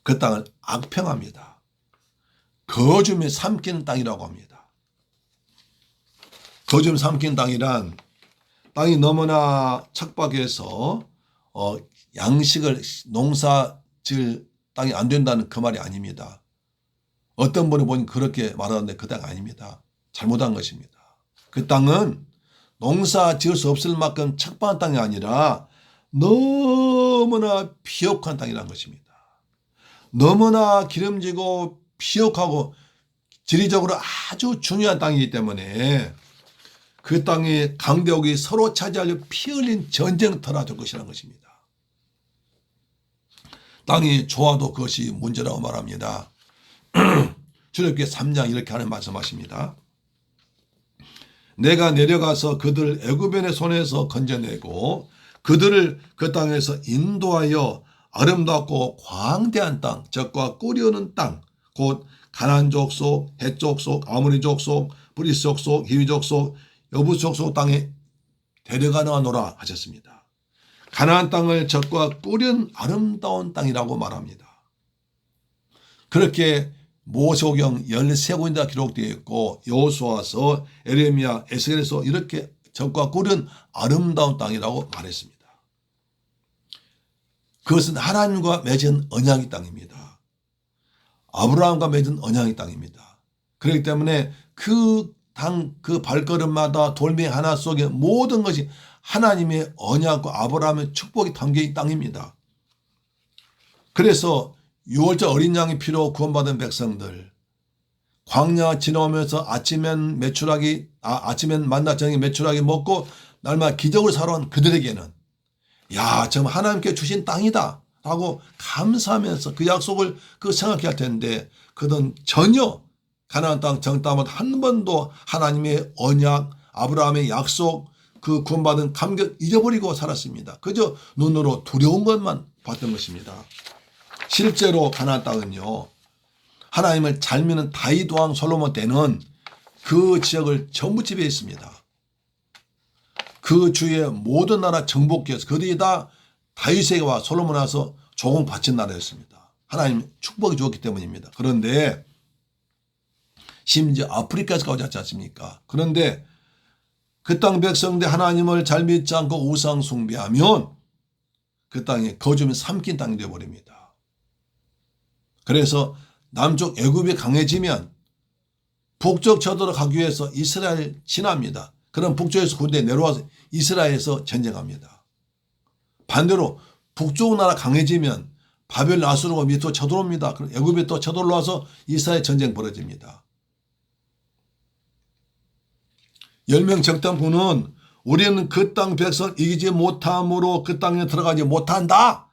그 땅을 악평합니다. 거줌에 삼키는 땅이라고 합니다. 거줌 삼키는 땅이란 땅이 너무나 척박해서 양식을 농사 지을 땅이 안 된다는 그 말이 아닙니다. 어떤 분이 보니 그렇게 말하는데 그 땅 아닙니다. 잘못한 것입니다. 그 땅은 농사 지을 수 없을 만큼 척박한 땅이 아니라 너무나 비옥한 땅이라는 것입니다. 너무나 기름지고 비옥하고 지리적으로 아주 중요한 땅이기 때문에 그 땅의 강대국이 서로 차지하려 피 흘린 전쟁터라 될 것이라는 것입니다. 땅이 좋아도 그것이 문제라고 말합니다. 출애굽기 3장 이렇게 하는 말씀하십니다. 내가 내려가서 그들을 애굽인의 손에서 건져내고 그들을 그 땅에서 인도하여 아름답고 광대한 땅, 적과 꿀이 흐르는 땅, 곧 가나안 족속, 헷 족속, 아모리 족속, 브리스 족속, 히위 족속, 여부스 족속 땅에 데려가노라 하셨습니다. 가나안 땅을 적과 꿀은 아름다운 땅이라고 말합니다. 그렇게 모세오경 13군데가 기록되어 있고 여호수아서, 에레미야, 에스겔에서 이렇게 적과 꿀은 아름다운 땅이라고 말했습니다. 그것은 하나님과 맺은 언약의 땅입니다. 아브라함과 맺은 언약의 땅입니다. 그렇기 때문에 그 당, 그 발걸음마다 돌멩이 하나 속에 모든 것이 하나님의 언약과 아브라함의 축복이 담긴 땅입니다. 그래서 6월절 어린 양이 피로 구원받은 백성들, 광야 지나오면서 아침엔 만나 저녁에 메추라기 먹고 날마다 기적을 살아온 그들에게는 야, 정말 하나님께 주신 땅이다 라고 감사하면서 그 약속을 생각해야 할 텐데 그들은 전혀 가나안 땅 정탐은 한 번도 하나님의 언약, 아브라함의 약속, 그 구원받은 감격 잊어버리고 살았습니다. 그저 눈으로 두려운 것만 봤던 것입니다. 실제로 가나안 땅은요, 하나님을 잘 믿는 다윗 왕 솔로몬 때는 그 지역을 전부 지배했습니다. 그 주의 모든 나라 정복기에서 그들이 다 다윗에게 와 솔로몬 와서 조공 바친 나라였습니다. 하나님 축복이 주었기 때문입니다. 그런데 심지어 아프리카에서까지 왔지 않습니까? 그런데 그 땅 백성들 하나님을 잘 믿지 않고 우상 숭배하면 그 땅이 거주민 삼킨 땅이 되어버립니다. 그래서 남쪽 애굽이 강해지면 북쪽 저도로 가기 위해서 이스라엘 진화합니다. 그럼 북쪽에서 군대 내려와서 이스라엘에서 전쟁합니다. 반대로 북쪽 나라 강해지면 바벨 아수르가 밑으로 쳐들어옵니다. 그럼 애굽에 또 쳐들어와서 이스라엘 전쟁 벌어집니다. 10명 적당군은 우리는 그 땅 백성 이기지 못함으로 그 땅에 들어가지 못한다.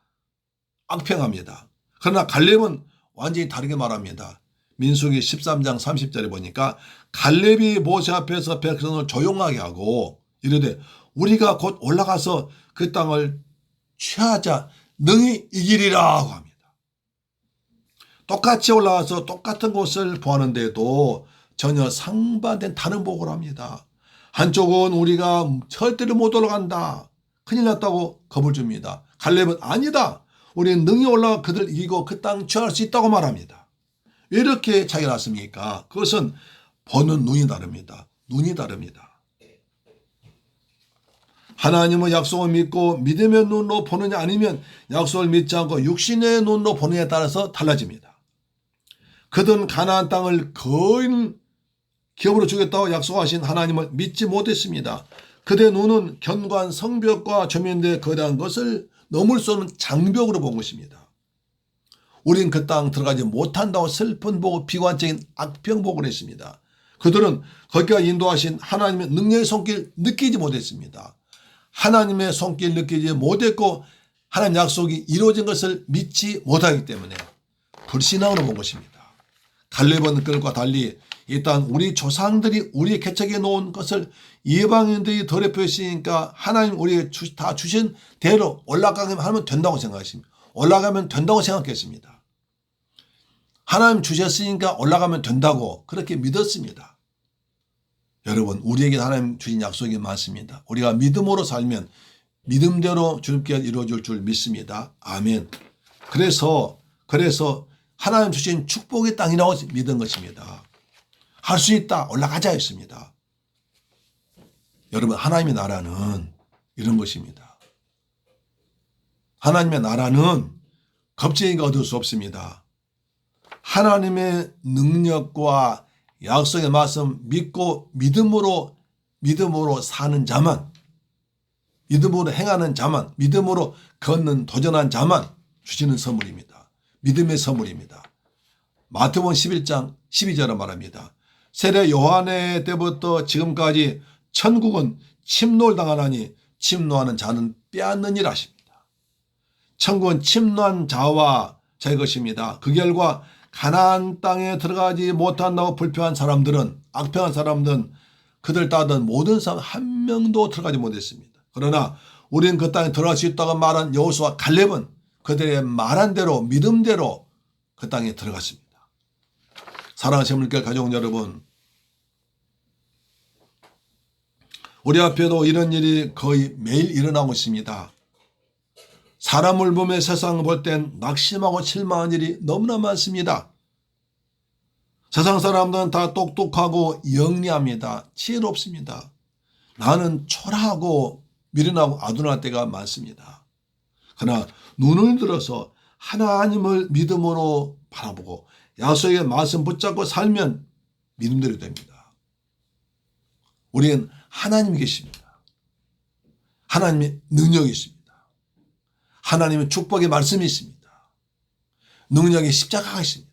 악평합니다. 그러나 갈렙은 완전히 다르게 말합니다. 민수기 13장 30절에 보니까 갈렙이 모세 앞에서 백성을 조용하게 하고 이르되 우리가 곧 올라가서 그 땅을 취하자 능히 이기리라 고 합니다. 똑같이 올라와서 똑같은 곳을 보았는데도 전혀 상반된 다른 보고를 합니다. 한쪽은 우리가 절대로 못 올라간다. 큰일 났다고 겁을 줍니다. 갈렙은 아니다. 우리는 능히 올라가 그들 이기고 그 땅 취할 수 있다고 말합니다. 왜 이렇게 차이가 났습니까? 그것은 보는 눈이 다릅니다. 눈이 다릅니다. 하나님은 약속을 믿고 믿음의 눈으로 보느냐 아니면 약속을 믿지 않고 육신의 눈으로 보느냐에 따라서 달라집니다. 그들은 가나안 땅을 거인 기업으로 주겠다고 약속하신 하나님을 믿지 못했습니다. 그들의 눈은 견고한 성벽과 저면대에 거대한 것을 넘을 수 없는 장벽으로 본 것입니다. 우린 그 땅 들어가지 못한다고 슬픈 보고 비관적인 악평복을 했습니다. 그들은 거기가 인도하신 하나님의 능력의 손길 느끼지 못했습니다. 하나님의 손길 느끼지 못했고 하나님 약속이 이루어진 것을 믿지 못하기 때문에 불신앙으로 본 것입니다. 갈렙은 그들과 달리 일단 우리 조상들이 우리의 개척해 놓은 것을 이방인들이 더럽혔으니까 하나님 우리에게 다 주신 대로 올라가기만 하면 된다고 생각했습니다. 올라가면 된다고 생각했습니다. 하나님 주셨으니까 올라가면 된다고 그렇게 믿었습니다. 여러분 우리에게 하나님 주신 약속이 많습니다. 우리가 믿음으로 살면 믿음대로 주님께 이루어질 줄 믿습니다. 아멘. 그래서 하나님 주신 축복의 땅이라고 믿은 것입니다. 할 수 있다. 올라가자 했습니다. 여러분 하나님의 나라는 이런 것입니다. 하나님의 나라는 겁쟁이가 얻을 수 없습니다. 하나님의 능력과 약속의 말씀 믿고 믿음으로 사는 자만, 믿음으로 행하는 자만, 믿음으로 걷는 도전한 자만 주시는 선물입니다. 믿음의 선물입니다. 마태복음 11장 12절에 말합니다. 세례 요한의 때부터 지금까지 천국은 침노를 당하나니 침노하는 자는 빼앗느니라 하십니다. 천국은 침노한 자와 자의 것입니다. 그 결과 가나안 땅에 들어가지 못한다고 불평한 사람들은, 악평한 사람들은 그들 따르던 모든 사람 한 명도 들어가지 못했습니다. 그러나 우리는 그 땅에 들어갈 수 있다고 말한 여호수아 갈렙은 그들의 말한 대로 믿음대로 그 땅에 들어갔습니다. 사랑하는 세물교회 가족 여러분, 우리 앞에도 이런 일이 거의 매일 일어나고 있습니다. 사람을 보며 세상을 볼 땐 낙심하고 실망한 일이 너무나 많습니다. 세상 사람들은 다 똑똑하고 영리합니다. 지혜롭습니다. 나는 초라하고 미련하고 아둔할 때가 많습니다. 그러나 눈을 들어서 하나님을 믿음으로 바라보고 약속의 말씀 붙잡고 살면 믿음대로 됩니다. 우리는 하나님이 계십니다. 하나님의 능력이 있습니다. 하나님의 축복의 말씀이 있습니다. 능력의 십자가가 있습니다.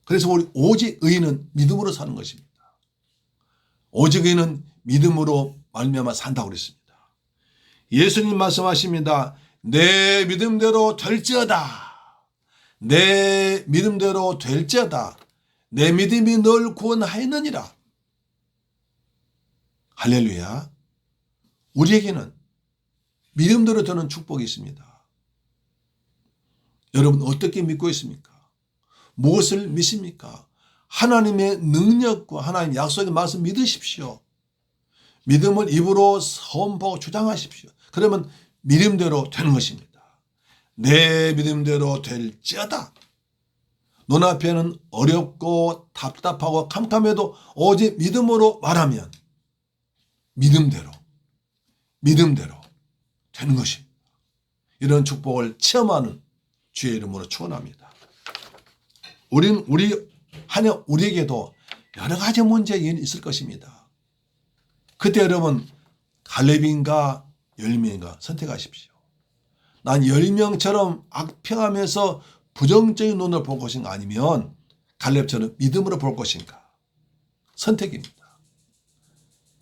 그래서 우리 오직 의인은 믿음으로 사는 것입니다. 오직 의인은 믿음으로 말미암아 산다고 그랬습니다. 예수님 말씀하십니다. 내 믿음대로 될지어다. 내 믿음대로 될지어다. 내 믿음이 널 구원하였느니라. 할렐루야. 우리에게는 믿음대로 되는 축복이 있습니다. 여러분 어떻게 믿고 있습니까? 무엇을 믿습니까? 하나님의 능력과 하나님 약속의 말씀 믿으십시오. 믿음을 입으로 선포하고 주장하십시오. 그러면 믿음대로 되는 것입니다. 내 믿음대로 될지어다. 눈앞에는 어렵고 답답하고 캄캄해도 오직 믿음으로 말하면 믿음대로 되는 것입니다. 이런 축복을 체험하는 주의 이름으로 축원합니다. 우리 한 해 우리에게도 여러 가지 문제가 있을 것입니다. 그때 여러분 갈렙인가 10명인가 선택하십시오. 난 10명처럼 악평하면서 부정적인 눈으로 볼 것인가 아니면 갈렙처럼 믿음으로 볼 것인가. 선택입니다.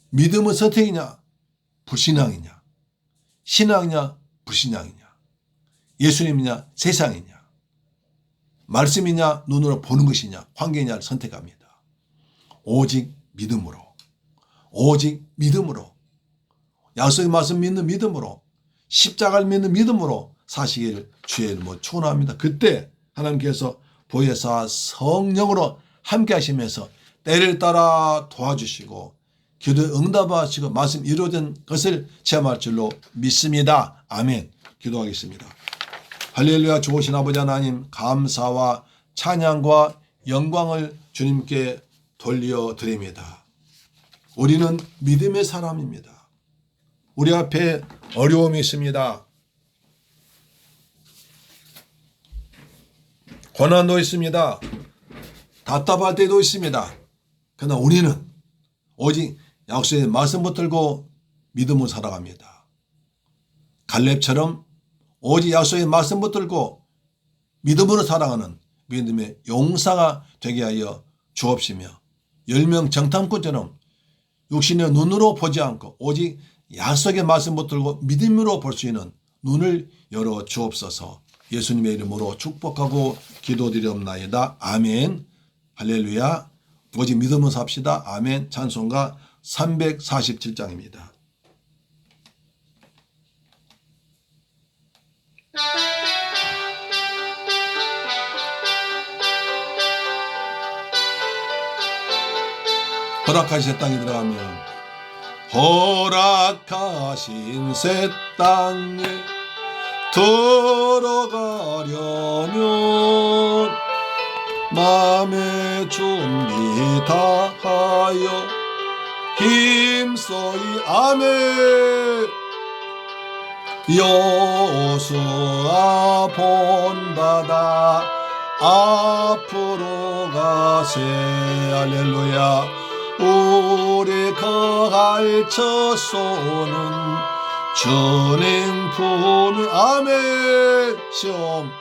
믿음은 선택이냐 불신앙이냐, 신앙이냐 불신앙이냐, 예수님이냐 세상이냐, 말씀이냐 눈으로 보는 것이냐 환경이냐를 선택합니다. 오직 믿음으로, 오직 믿음으로, 약속의 말씀 믿는 믿음으로, 십자가를 믿는 믿음으로 사시기를 주의 이름으로 축원합니다. 그때 하나님께서 보혜사 성령으로 함께 하시면서 때를 따라 도와주시고 기도에 응답하시고 말씀 이루어진 것을 체험할 줄로 믿습니다. 아멘. 기도하겠습니다. 할렐루야. 좋으신 아버지 하나님, 감사와 찬양과 영광을 주님께 돌려드립니다. 우리는 믿음의 사람입니다. 우리 앞에 어려움이 있습니다. 고난도 있습니다. 답답할 때도 있습니다. 그러나 우리는 오직 약속의 말씀 붙들고 믿음으로 살아갑니다. 갈렙처럼 오직 약속의 말씀 붙들고 믿음으로 살아가는 믿음의 용사가 되게 하여 주옵시며 10명 정탐꾼처럼 육신의 눈으로 보지 않고 오직 약속의 말씀 붙들고 믿음으로 볼 수 있는 눈을 열어 주옵소서. 예수님의 이름으로 축복하고 기도드리옵나이다. 아멘. 할렐루야. 오직 믿음으로 삽시다. 아멘. 찬송가 347장입니다. 허락하신 땅에 들어가면 허락하신 새 땅에 들어가려면 마음의 준비 다하여 힘써이 아멘. 여호수아 본받아 앞으로 가세. 할렐루야. 우리 거할 처소는 주님 품이 아멘. 시험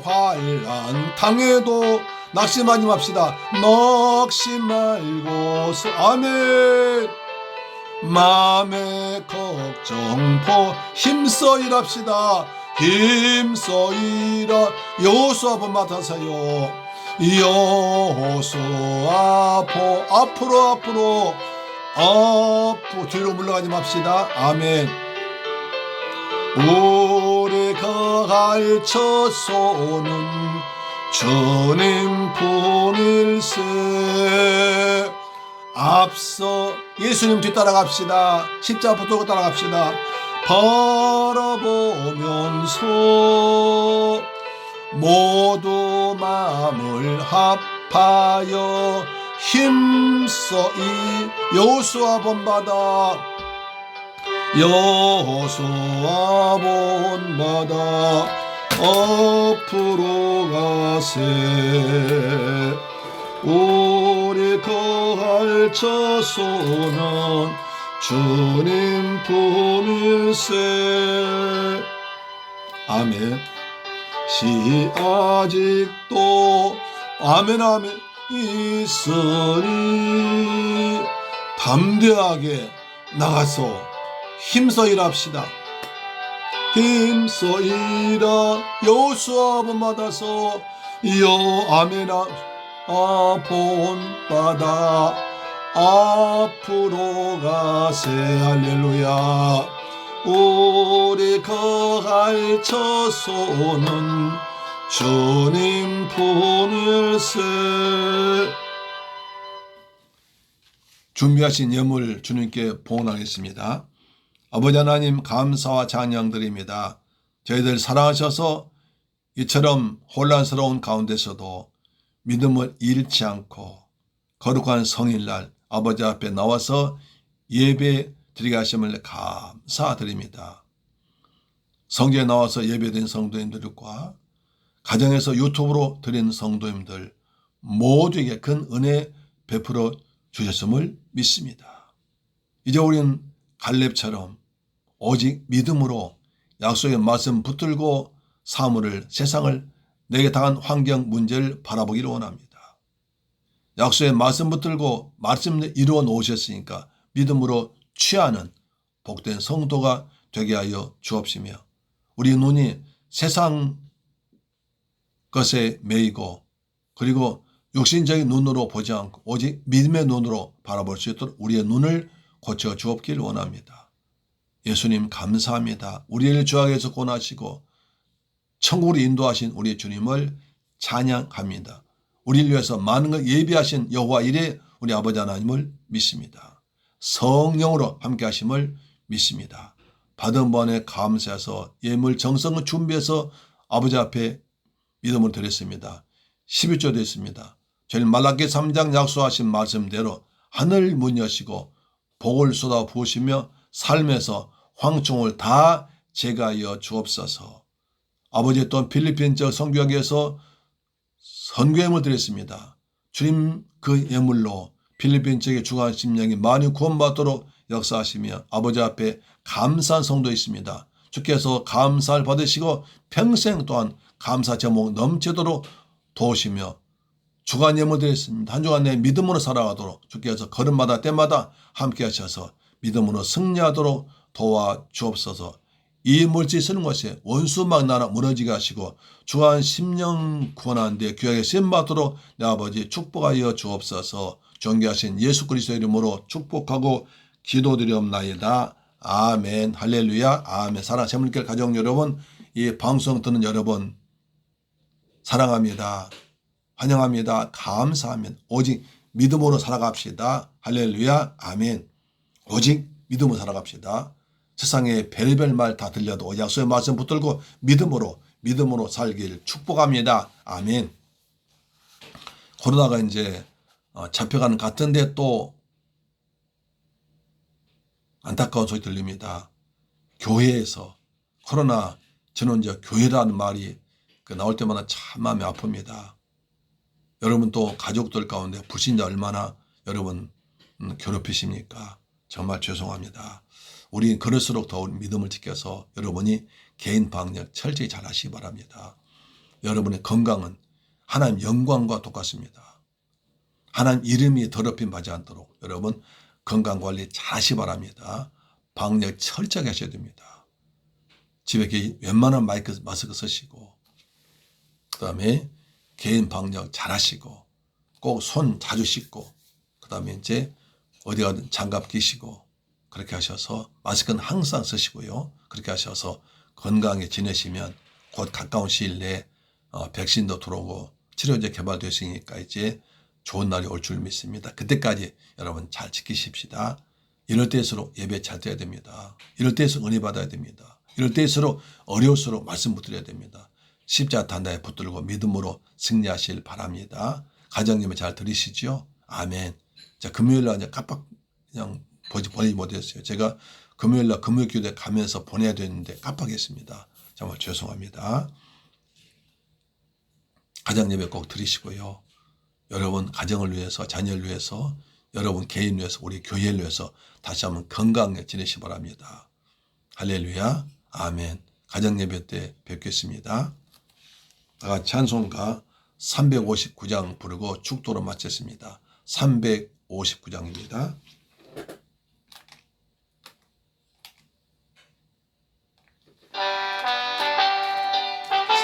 환난 당해도 낙심하지 맙시다. 넋이 말고서 아멘. 마음의 걱정포 힘써 일합시다. 힘써 일하. 여호수아 본 맡아서요. 여호수아 앞으로 뒤로 물러가지 맙시다. 아멘. 우리 거할 처소는 주님 품일세. 앞서 예수님 뒤따라갑시다. 십자가 붙들고 따라갑시다. 바라보면서 모두 마음을 합하여 힘써 이 여호수아 본받아. 여호수아 본받아 앞으로 가세. 우리 거할 처소는 주님 품일세. 아멘. 시 아직도 아멘 있으니 담대하게 나가서 힘써 일합시다. 힘써 일하. 여호수아 본받아서 아멘아 본받아 앞으로 가세. 할렐루야. 우리 거할 처소는 주님 품일세. 준비하신 예물 주님께 봉헌하겠습니다. 아버지 하나님, 감사와 찬양드립니다. 저희들 사랑하셔서 이처럼 혼란스러운 가운데서도 믿음을 잃지 않고 거룩한 성일날 아버지 앞에 나와서 예배 드리게 하심을 감사드립니다. 성전에 나와서 예배드린 성도님들과 가정에서 유튜브로 드린 성도님들 모두에게 큰 은혜 베풀어 주셨음을 믿습니다. 이제 우리는 갈렙처럼 오직 믿음으로 약속의 말씀 붙들고 사물을, 세상을, 내게 당한 환경 문제를 바라보기를 원합니다. 약속의 말씀 붙들고 말씀을 이루어 놓으셨으니까 믿음으로 취하는 복된 성도가 되게 하여 주옵시며, 우리 눈이 세상 것에 매이고 그리고 육신적인 눈으로 보지 않고 오직 믿음의 눈으로 바라볼 수 있도록 우리의 눈을 고쳐 주옵기를 원합니다. 예수님 감사합니다. 우리를 죄악에서 구원하시고 천국으로 인도하신 우리 주님을 찬양합니다. 우리를 위해서 많은 걸 예비하신 여호와 이레 우리 아버지 하나님을 믿습니다. 성령으로 함께 하심을 믿습니다. 받은 번에 감사해서 예물 정성을 준비해서 아버지 앞에 믿음을 드렸습니다. 11조 됐습니다. 저희는 말라기 3장 약속하신 말씀대로 하늘 문 여시고 복을 쏟아 부으시며 삶에서 황충을 다 제거하여 주옵소서. 아버지, 또 필리핀 적 선교회에서 선교예물 드렸습니다. 주님 그 예물로 필리핀 쪽의 중한 심령이 많이 구원받도록 역사하시며 아버지 앞에 감사한 성도 있습니다. 주께서 감사를 받으시고 평생 또한 감사 제목 넘치도록 도우시며 주간 예물 드렸습니다. 한 주간 내 믿음으로 살아가도록 주께서 걸음마다 때마다 함께 하셔서 믿음으로 승리하도록 도와주옵소서. 이 물질 쓰는 것에 원수 막 나라 무너지게 하시고 주간 심령 구원하는 데 귀하게 쓰임받도록 내 아버지 축복하여 주옵소서. 존귀하신 예수 그리스도의 이름으로 축복하고 기도드리옵나이다. 아멘. 할렐루야. 아멘. 사랑하는 새물길 가족 여러분, 이 방송 듣는 여러분 사랑합니다. 환영합니다. 감사합니다. 오직 믿음으로 살아갑시다. 할렐루야. 아멘. 오직 믿음으로 살아갑시다. 세상에 별의별 말 다 들려도 약속의 말씀 붙들고 믿음으로 살길 축복합니다. 아멘. 코로나가 이제 잡혀가는 것 같은데 또 안타까운 소리 들립니다. 교회에서 코로나 전원적 교회라는 말이 나올 때마다 참 마음이 아픕니다. 여러분 또 가족들 가운데 불신자 얼마나 여러분 괴롭히십니까? 정말 죄송합니다. 우리 그럴수록 더 믿음을 지켜서 여러분이 개인 방역 철저히 잘 하시기 바랍니다. 여러분의 건강은 하나님 영광과 똑같습니다. 하나님 이름이 더럽힘 받지 않도록 여러분 건강관리 잘 하시기 바랍니다. 방역 철저하게 하셔야 됩니다. 집에 웬만한 마스크 쓰시고 그 다음에 개인 방역 잘 하시고 꼭 손 자주 씻고 그 다음에 이제 어디 가든 장갑 끼시고 그렇게 하셔서 마스크는 항상 쓰시고요. 그렇게 하셔서 건강하게 지내시면 곧 가까운 시일 내에 백신도 들어오고 치료제 개발되었으니까 이제 좋은 날이 올 줄 믿습니다. 그때까지 여러분 잘 지키십시다. 이럴 때일수록 예배 잘 드려야 됩니다. 이럴 때일수록 은혜 받아야 됩니다. 이럴 때일수록 어려울수록 말씀 붙들어야 됩니다. 십자가 단단히 붙들고 믿음으로 승리하실 바랍니다. 가정님을 잘 들으시죠? 아멘. 자, 금요일날 이제 깜빡 그냥 보지 못했어요. 제가 금요일날 금요일교대 가면서 보내야 되는데 깜빡했습니다. 정말 죄송합니다. 가정 예배 꼭 드리시고요. 여러분 가정을 위해서, 자녀를 위해서, 여러분 개인 위해서, 우리 교회를 위해서 다시 한번 건강하게 지내시기 바랍니다. 할렐루야. 아멘. 가정 예배 때 뵙겠습니다. 다 같이 찬송가 359장 부르고 축도로 마쳤습니다. 359장입니다.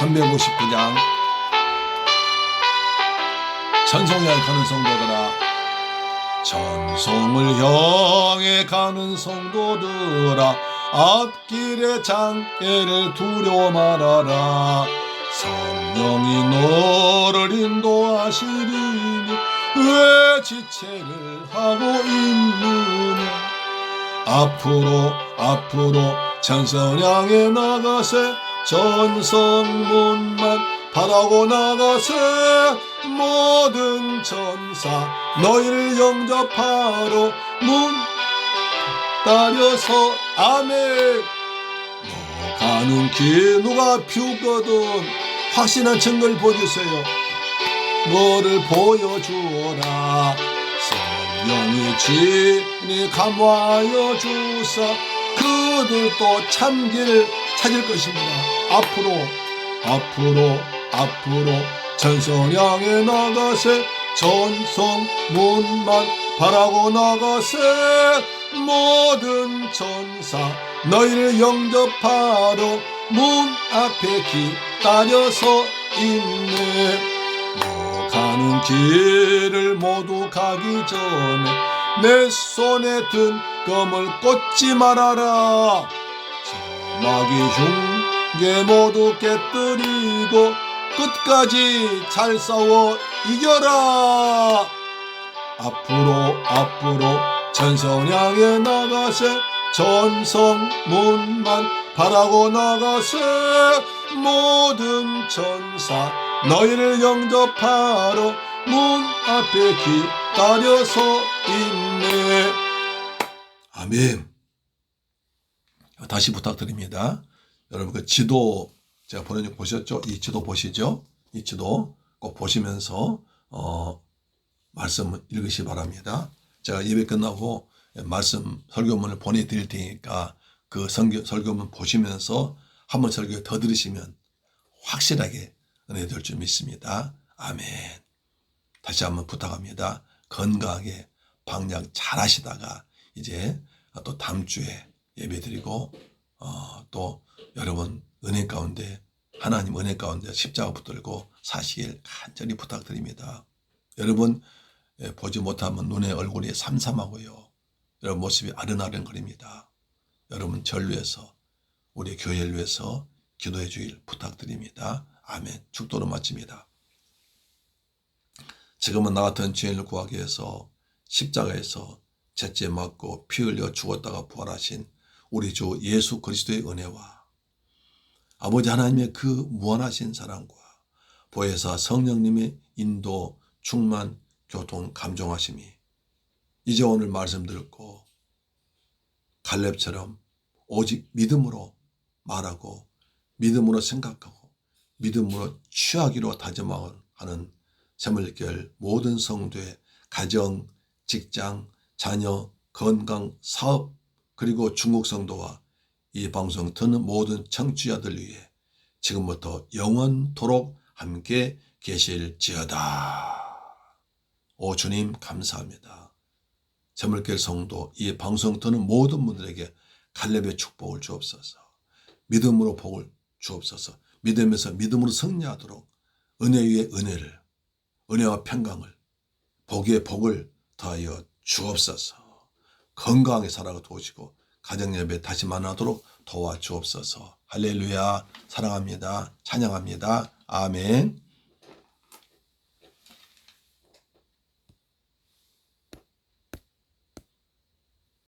(359장) 천성을 향해 가는 성도들아, 천성을 향해 가는 성도들아, 앞길의 장애를 두려워 말아라. 성령이 너를 인도하시리니 왜 지체를 하고 있느냐. 앞으로 천성 향해 나가세. 전성문만 바라고 나가세. 모든 천사 너희를 영접하러 문 따려서. 아멘. 너 가는 길 누가 피우거든 확신한 증거를 보여주세요. 너를 보여주어라. 성령이 진히 감화하여 주사 그들도 참길 찾을 것입니다. 앞으로 전성향에 나가세. 전성문만 바라고 나가세. 모든 천사 너희를 영접하러 문 앞에 기다려서 있네. 너 가는 길을 모두 가기 전에 내 손에 든 검을 꽂지 말아라. 마귀 흉계 모두 깨뜨리고 끝까지 잘 싸워 이겨라. 앞으로 전성향에 나가세. 전성문만 바라고 나가세. 모든 천사 너희를 영접하러 문 앞에 기다려서 있네. 아멘. 다시 부탁드립니다. 여러분 그 지도 제가 보내준 거 보셨죠? 이 지도 보시죠? 이 지도 꼭 보시면서 말씀 읽으시 바랍니다. 제가 예배 끝나고 말씀 설교문을 보내드릴 테니까 그 설교문 보시면서 한번 설교 더 들으시면 확실하게 은혜 될 줄 믿습니다. 아멘. 다시 한번 부탁합니다. 건강하게 방역 잘 하시다가 이제 또 다음 주에 예배 드리고 또 여러분 은혜 가운데 하나님 은혜 가운데 십자가 붙들고 사시길 간절히 부탁드립니다. 여러분 보지 못하면 눈의 얼굴이 삼삼하고요. 여러분 모습이 아른아른거립니다. 여러분 절 위해서 우리 교회를 위해서 기도해 주길 부탁드립니다. 아멘. 축도로 마칩니다. 지금은 나 같은 죄인을 구하기 위해서 십자가에서 채째 맞고 피 흘려 죽었다가 부활하신 우리 주 예수 그리스도의 은혜와 아버지 하나님의 그 무한하신 사랑과 보혜사 성령님의 인도 충만 교통 감종하심이 이제 오늘 말씀 듣고 갈렙처럼 오직 믿음으로 말하고 믿음으로 생각하고 믿음으로 취하기로 다짐하는 새물결 모든 성도의 가정, 직장, 자녀, 건강, 사업 그리고 중국 성도와 이 방송 듣는 모든 청취자들 위해 지금부터 영원토록 함께 계실지어다. 오 주님 감사합니다. 새물결 성도 이 방송 듣는 모든 분들에게 갈렙의 축복을 주옵소서. 믿음으로 복을 주옵소서. 믿음에서 믿음으로 승리하도록 은혜 위에 은혜를 은혜와 평강을 복의 복을 더하여 주옵소서. 건강하게 살아가 도우시고 가정예배 다시 만나도록 도와주옵소서. 할렐루야. 사랑합니다. 찬양합니다. 아멘.